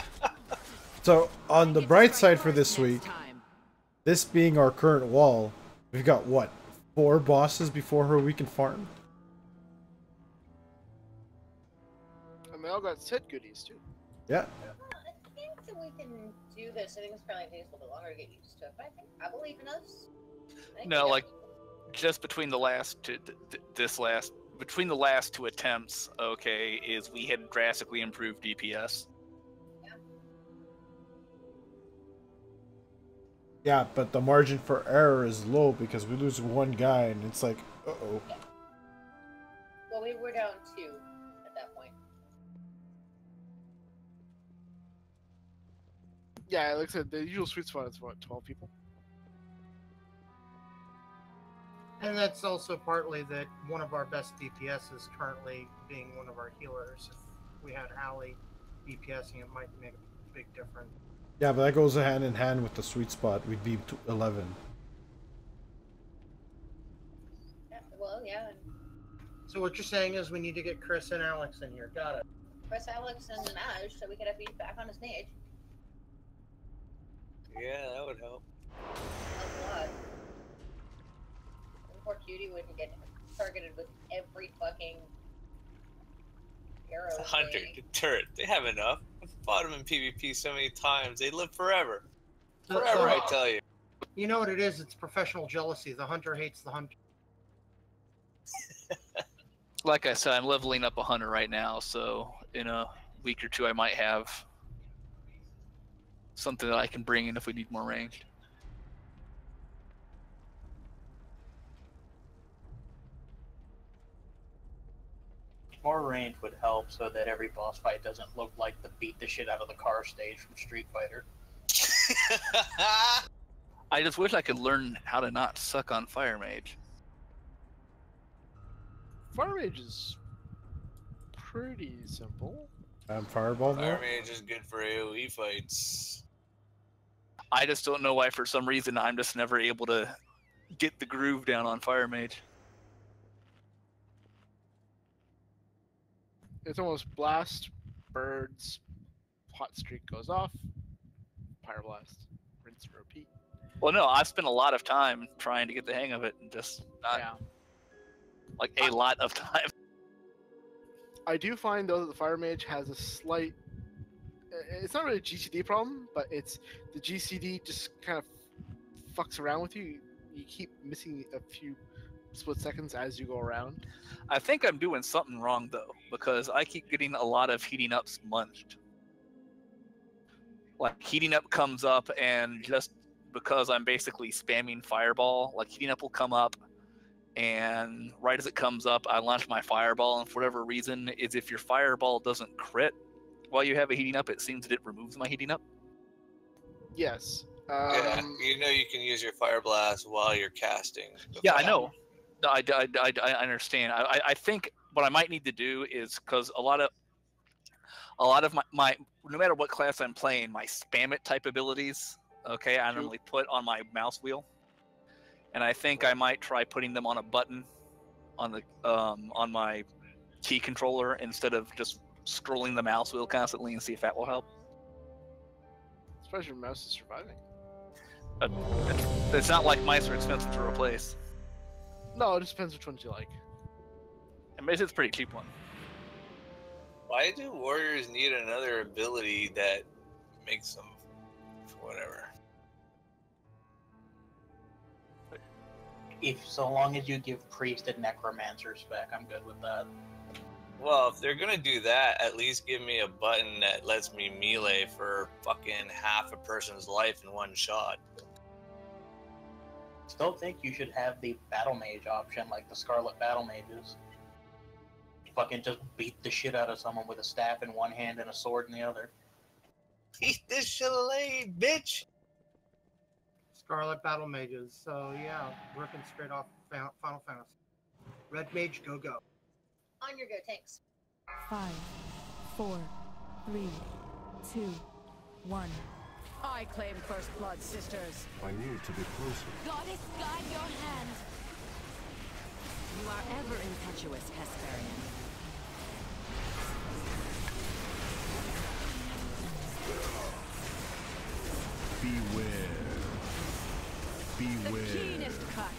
so on the bright side for this week, this being our current wall, we've got what, 4 bosses before her we can farm? And they all got set goodies too. Yeah. I think that we can do this. I think it's probably going to take us a little bit longer to get used to it, but I believe in us. I think No, we like got- just between the last to between the last 2 attempts, okay, is we had drastically improved DPS. Yeah, but the margin for error is low because we lose 1 guy and it's like, uh-oh. Well, we were down 2 at that point. Yeah, like I said, the usual sweet spot is what, 12 people? And that's also partly that one of our best DPS is currently being one of our healers. If we had Allie DPSing, it might make a big difference. Yeah, but that goes hand in hand with the sweet spot. We'd be 11. Yeah, well, yeah. And So what you're saying is we need to get Chris and Alex in here. Got it. Chris, Alex, and Maj, so we could have you back on his mage. Yeah, that would help. Help a lot. And poor Cutie wouldn't get targeted with every fucking arrow. The hunter, thing. the turret, they have enough. I've fought them in PvP so many times. They live forever. So- Forever, I tell you. You know what it is? It's professional jealousy. The hunter hates the hunter. Like I said, I'm leveling up a hunter right now, so in a week or 2 I might have something that I can bring in if we need more ranged. More range would help so that every boss fight doesn't look like the beat the shit out of the car stage from Street Fighter. I just wish I could learn how to not suck on Fire Mage. Fire Mage is pretty simple. Fireball Fire more? Mage is good for AoE fights. I just don't know why, for some reason, I'm just never able to get the groove down on Fire Mage. It's almost blast, birds, hot streak goes off, pyroblast, rinse and repeat. Well, no, I've spent a lot of time trying to get the hang of it, and just not like a lot of time. I do find though that the Fire Mage has a slight. It's not really a GCD problem, but it's the GCD just kind of fucks around with you. You keep missing a few split seconds as you go around. I think I'm doing something wrong though, because I keep getting a lot of heating up smudged. Like heating up comes up, and just because I'm basically spamming fireball, like heating up will come up, and right as it comes up, I launch my fireball, and for whatever reason, is if your fireball doesn't crit while you have a heating up, it seems that it removes my heating up. Yes. Yeah, you know you can use your fire blast while you're casting. Yeah, I know. No, I understand. I think what I might need to do is, because a lot of my no matter what class I'm playing, my spam it type abilities, okay, I normally put on my mouse wheel, and I think I might try putting them on a button on the on my key controller instead of just scrolling the mouse wheel constantly, and see if that will help. Especially your mouse is surviving. But it's not like mice are expensive to replace. No, it just depends which ones you like. And it's a pretty cheap one. Why do warriors need another ability that makes them whatever? If so long as you give priest and necromancer spec, I'm good with that. Well, if they're gonna do that, at least give me a button that lets me melee for fucking half a person's life in one shot. Still think you should have the battle mage option, like the Scarlet Battle Mages. Fucking just beat the shit out of someone with a staff in one hand and a sword in the other. Eat this shillelagh, bitch! Scarlet Battle Mages. So yeah, ripping straight off Final Fantasy. Red Mage, go go. On your go, tanks. 5, 4, 3, 2, 1. I claim first blood, sisters. I need to be closer. Goddess, guide your hand. You are ever impetuous, Hesperian. Beware. Beware. The keenest cut.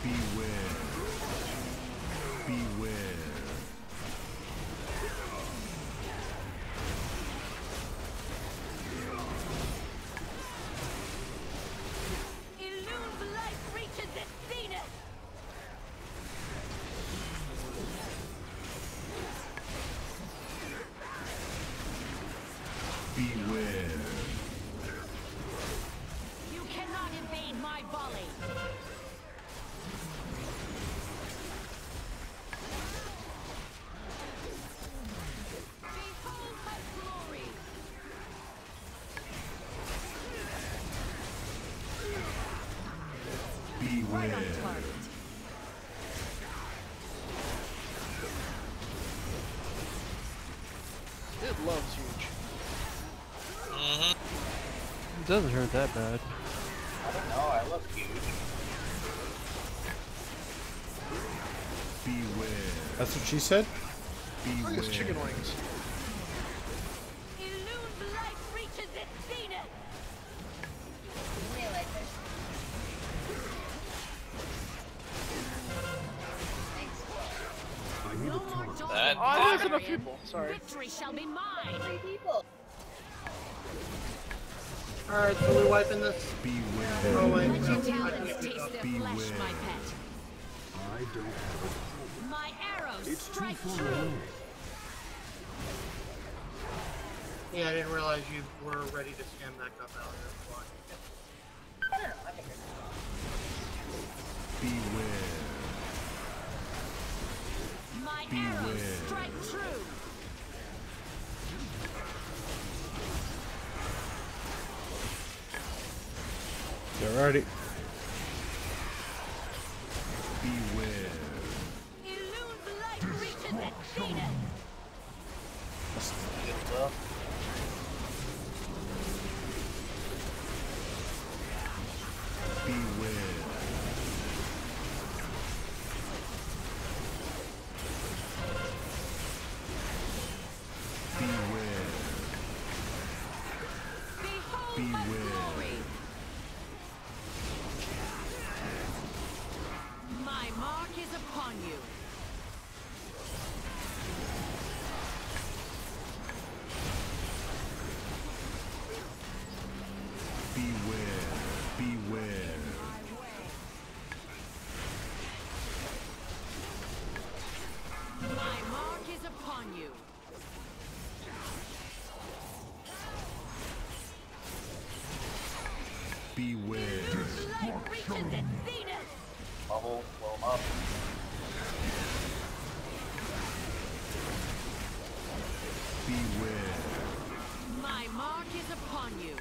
Beware. Beware. Illune's light reaches its zenith! Beware. You cannot evade my volley! Behold my glory! Beware. It loves huge. It doesn't hurt that bad. I don't know, I love huge. Beware. That's what she said? I think it's chicken wings. Illune's light reaches its zenith! Melee fish. Thanks. No more dawn. That Oh, there's enough people. Sorry. Victory shall be mine! 3 people. Alright, so we're wiping this. Beware. Oh, wait. Let your No, I talons can't do taste that. their flesh, Beware. my pet. I don't have a... My arrows It's too strike far true! away. Yeah, I didn't realize you were ready to stand back up out of the block. I don't know, I think Beware. My Beware. arrows strike true! They're already. Beware. Illune's light reaches its zenith! Good stuff. mark is upon you. Beware, beware. My mark is upon you. Beware. Light reaches its zenith. Bubble, blow 'em up. Beware. My mark is upon you.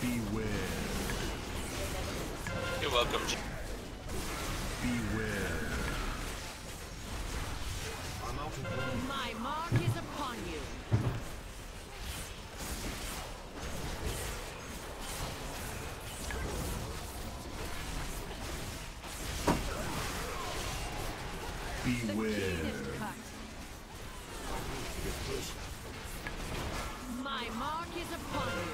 Beware. You're welcome. Beware. I'm out of room. My mark is upon you. Beware. My mark is upon you.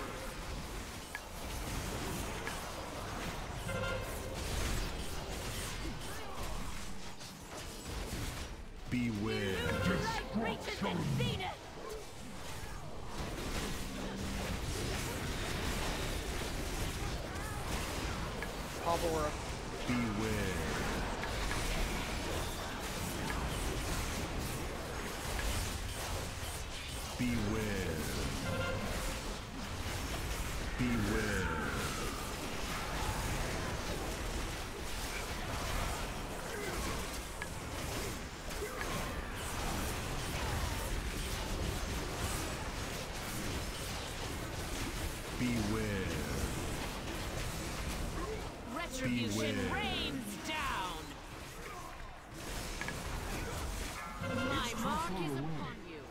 Beware. Light reaches its zenith. Pablo, Beware. Beware. Beware. Beware. Retribution Beware. rains down. My mark is upon you.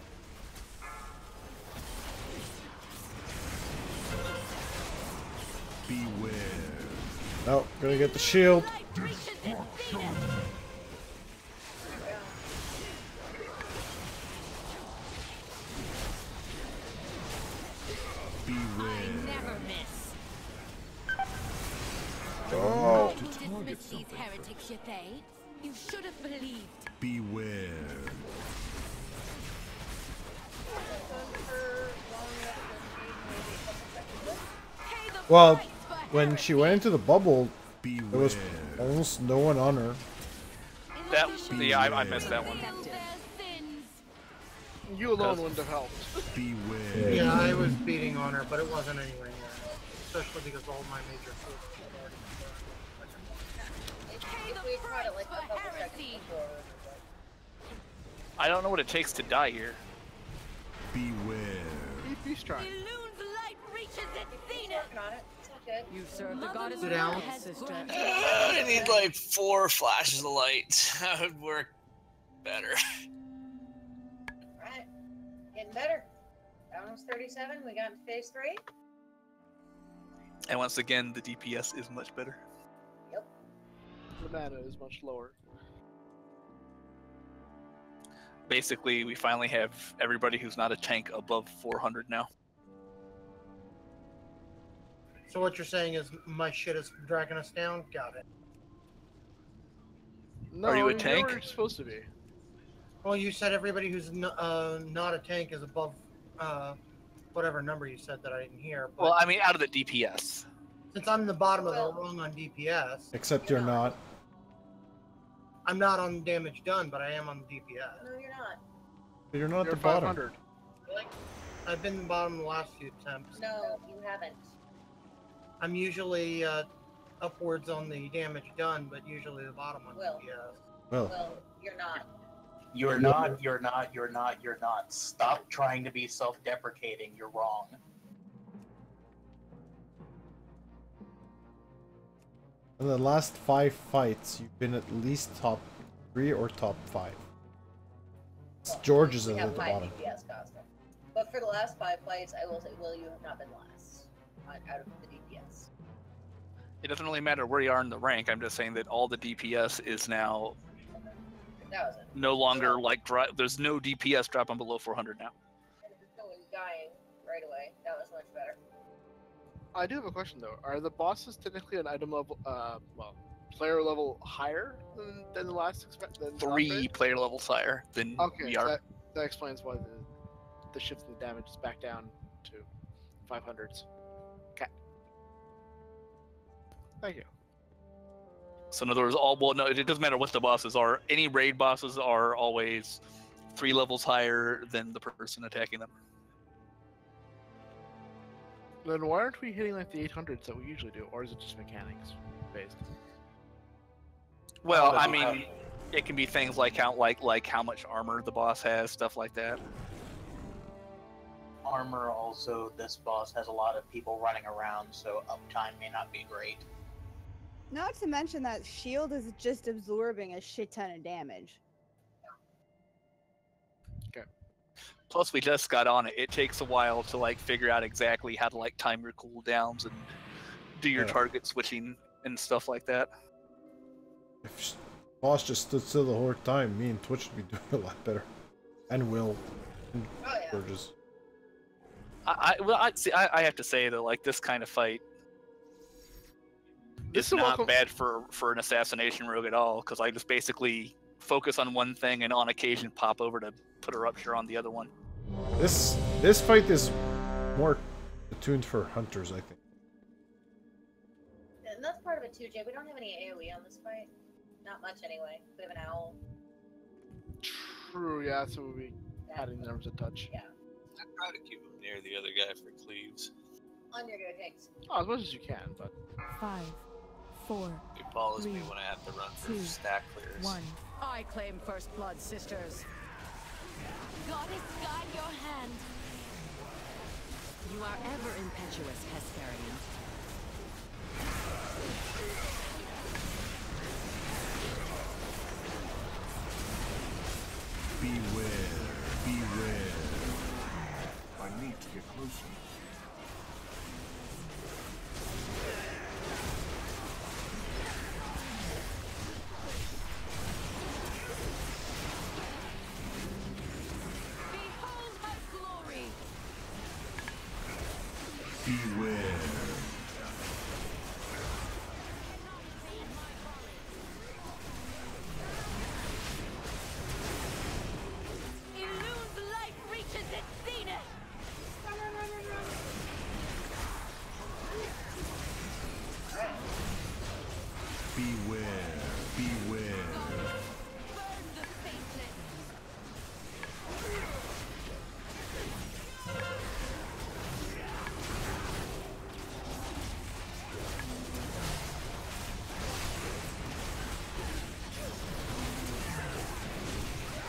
Beware. Oh, gonna get the shield. Light reaches its zenith. Beware. Never miss. Oh. You dismiss these heretics, Yathay. You should have believed. Beware. Pay the Well, price for when she went into the bubble, Beware. there was almost no one on her. That, yeah, I missed that one. you alone wouldn't have helped. Beware. Yeah, I was beating on her, but it wasn't anywhere near enough. Especially because all my major forces had already If we tried it like a couple seconds before, I don't know what it takes to die here. Beware. Peace try. Elun's light reaches its zenith. working on it. It's not good. You serve the goddess Sit down. sister. I need like 4 flashes of light. That would work better. Right. Getting better. Almost 37. We got into phase 3. And once again, the DPS is much better. Yep. The mana is much lower. Basically, we finally have everybody who's not a tank above 400 now. So what you're saying is my shit is dragging us down? Got it. No, Are you a you're tank? where you're supposed to be. Well, you said everybody who's not a tank is above whatever number you said that I didn't hear. But Well, I mean, out of the DPS. since I'm the bottom of the rung on DPS, Except you're not. I'm not on damage done, but I am on the DPS. No, you're not. You're not at You're the bottom. 500. Really? I've been the bottom the last few attempts. No, you haven't. I'm usually upwards on the damage done, but usually the bottom on Well. DPS. Well, Well, you're not. You're not, you're not, you're not, you're not. Stop trying to be self-deprecating. You're wrong. in the last 5 fights, you've been at least top 3 or top 5. George is We at have the 5 bottom. DPS constant. But for the last 5 fights, I will say, Will, you have not been last out of the DPS. It doesn't really matter where you are in the rank. I'm just saying that all the DPS is now That was it. no longer like there's no DPS dropping below 400 now. No one dying right away. That was much better. I do have a question though. Are the bosses technically an item level, player level higher than the last than 3 player levels higher than Okay, we so are. that explains why the shift in the damage is back down to 500s. Okay. Thank you. So in other words, no, it doesn't matter what the bosses are. Any raid bosses are always 3 levels higher than the person attacking them. Then why aren't we hitting like the 800s that we usually do, or is it just mechanics based? Well, But I you mean, have- it can be things like how much armor the boss has, stuff like that. armor also, this boss has a lot of people running around, so uptime may not be great. Not to mention that shield is just absorbing a shit ton of damage. Okay. Plus, we just got on it. It takes a while to like figure out exactly how to like time your cooldowns and do your Yeah. target switching and stuff like that. If boss just stood still the whole time, me and Twitch would be doing a lot better. And Will. And Burgess. I have to say that like this kind of fight is not bad for an assassination rogue at all, because I just basically focus on one thing and on occasion pop over to put a rupture on the other one. This fight is more attuned for hunters, I think. And that's part of it too, Jay. We don't have any AoE on this fight. Not much anyway. We have an owl. True, yeah, so we'll be adding nerves a touch. Yeah. I try to keep him near the other guy for cleaves. On your go, thanks. Oh, as much as you can, but 5, 4, He follows me 3, when I have to run for 2, stack clears. 1. I claim first blood, sisters. Goddess, guide your hand. You are ever impetuous, Hesperian. Beware, beware. I need to get closer. Behold her glory. Beware. Illune's life reaches its zenith. Run, run, run, run, run. Beware, beware. Burn the faceless.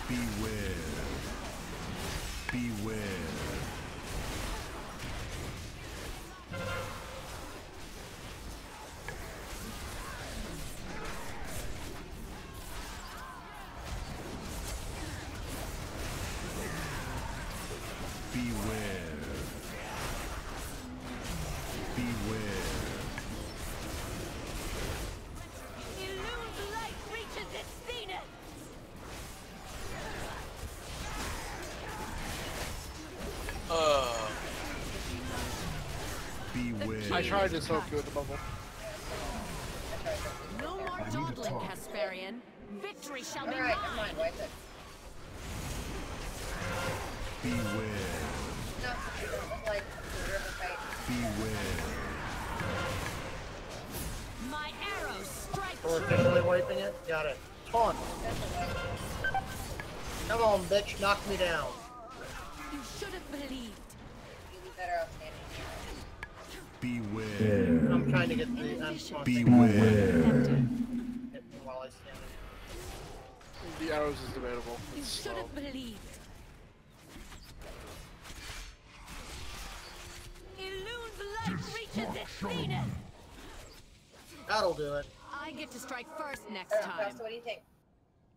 Beware. Beware. Beware. Beware. Illune's life reaches its zenith. Beware. I tried to soak you with the bubble. No more I need a dawdling, target. Hesperian. Victory shall be Alright, never mine. mind. Wipe it. Beware. No, it doesn't look like the river fight. Beware. My arrows strike We're true. officially wiping it. Got it. Taunt. Come on, bitch. Knock me down. You should have believed. You'd be better off standing. Beware. I'm trying to get the. I'm Beware. Hit me while I stand. The arrows is debatable. You It's should slow. have believed. Illune's life reaches its zenith. That'll do it. I get to strike first next Alright, time. Fausto, what do you think?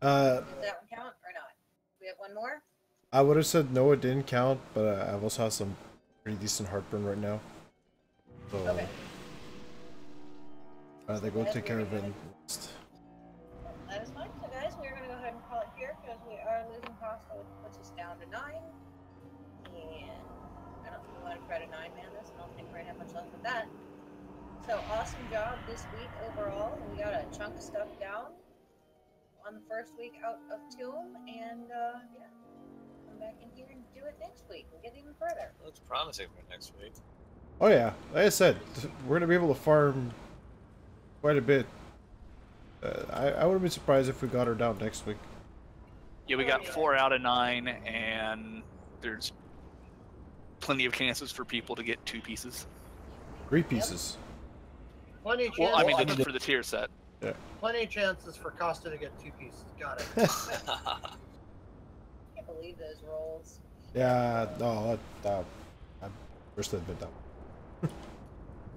Uh, Does that one count or not? We have one more? I would have said no, it didn't count, but I've also had some pretty decent heartburn right now. So, Okay. they go take care of it. That is fine. So guys, we're gonna go ahead and call it here because we are losing Costa, which puts us down to 9. And I don't want to try to 9-man this. I don't think we're gonna have much luck with that. So awesome job this week overall. We got a chunk of stuff down on the first week out of Tomb, and yeah, come back in here and do it next week. We'll get even further. Looks promising for next week. Oh yeah, like I said, we're gonna be able to farm quite a bit. I wouldn't be surprised if we got her down next week. Yeah, we got 4 out of 9, and there's plenty of chances for people to get 2 pieces. 3 pieces. Plenty of chances. Well, I mean, for the tier set. Yeah. Plenty of chances for Costa to get 2 pieces. Got it. I can't believe those rolls. Yeah, no, I wish they'd been done.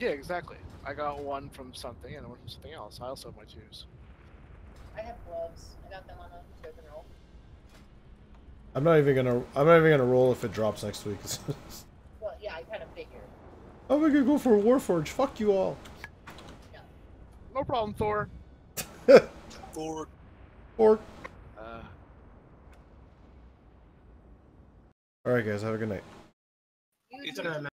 Yeah, exactly. I got one from something and one from something else. I also have my 2s. I have gloves. I got them on a token roll. I'm not even gonna roll if it drops next week. Well, yeah, I kind of figured. I'm gonna go for Warforge. Fuck you all. No problem, Thor. Thor. Alright guys, have a good night. You Good night, man.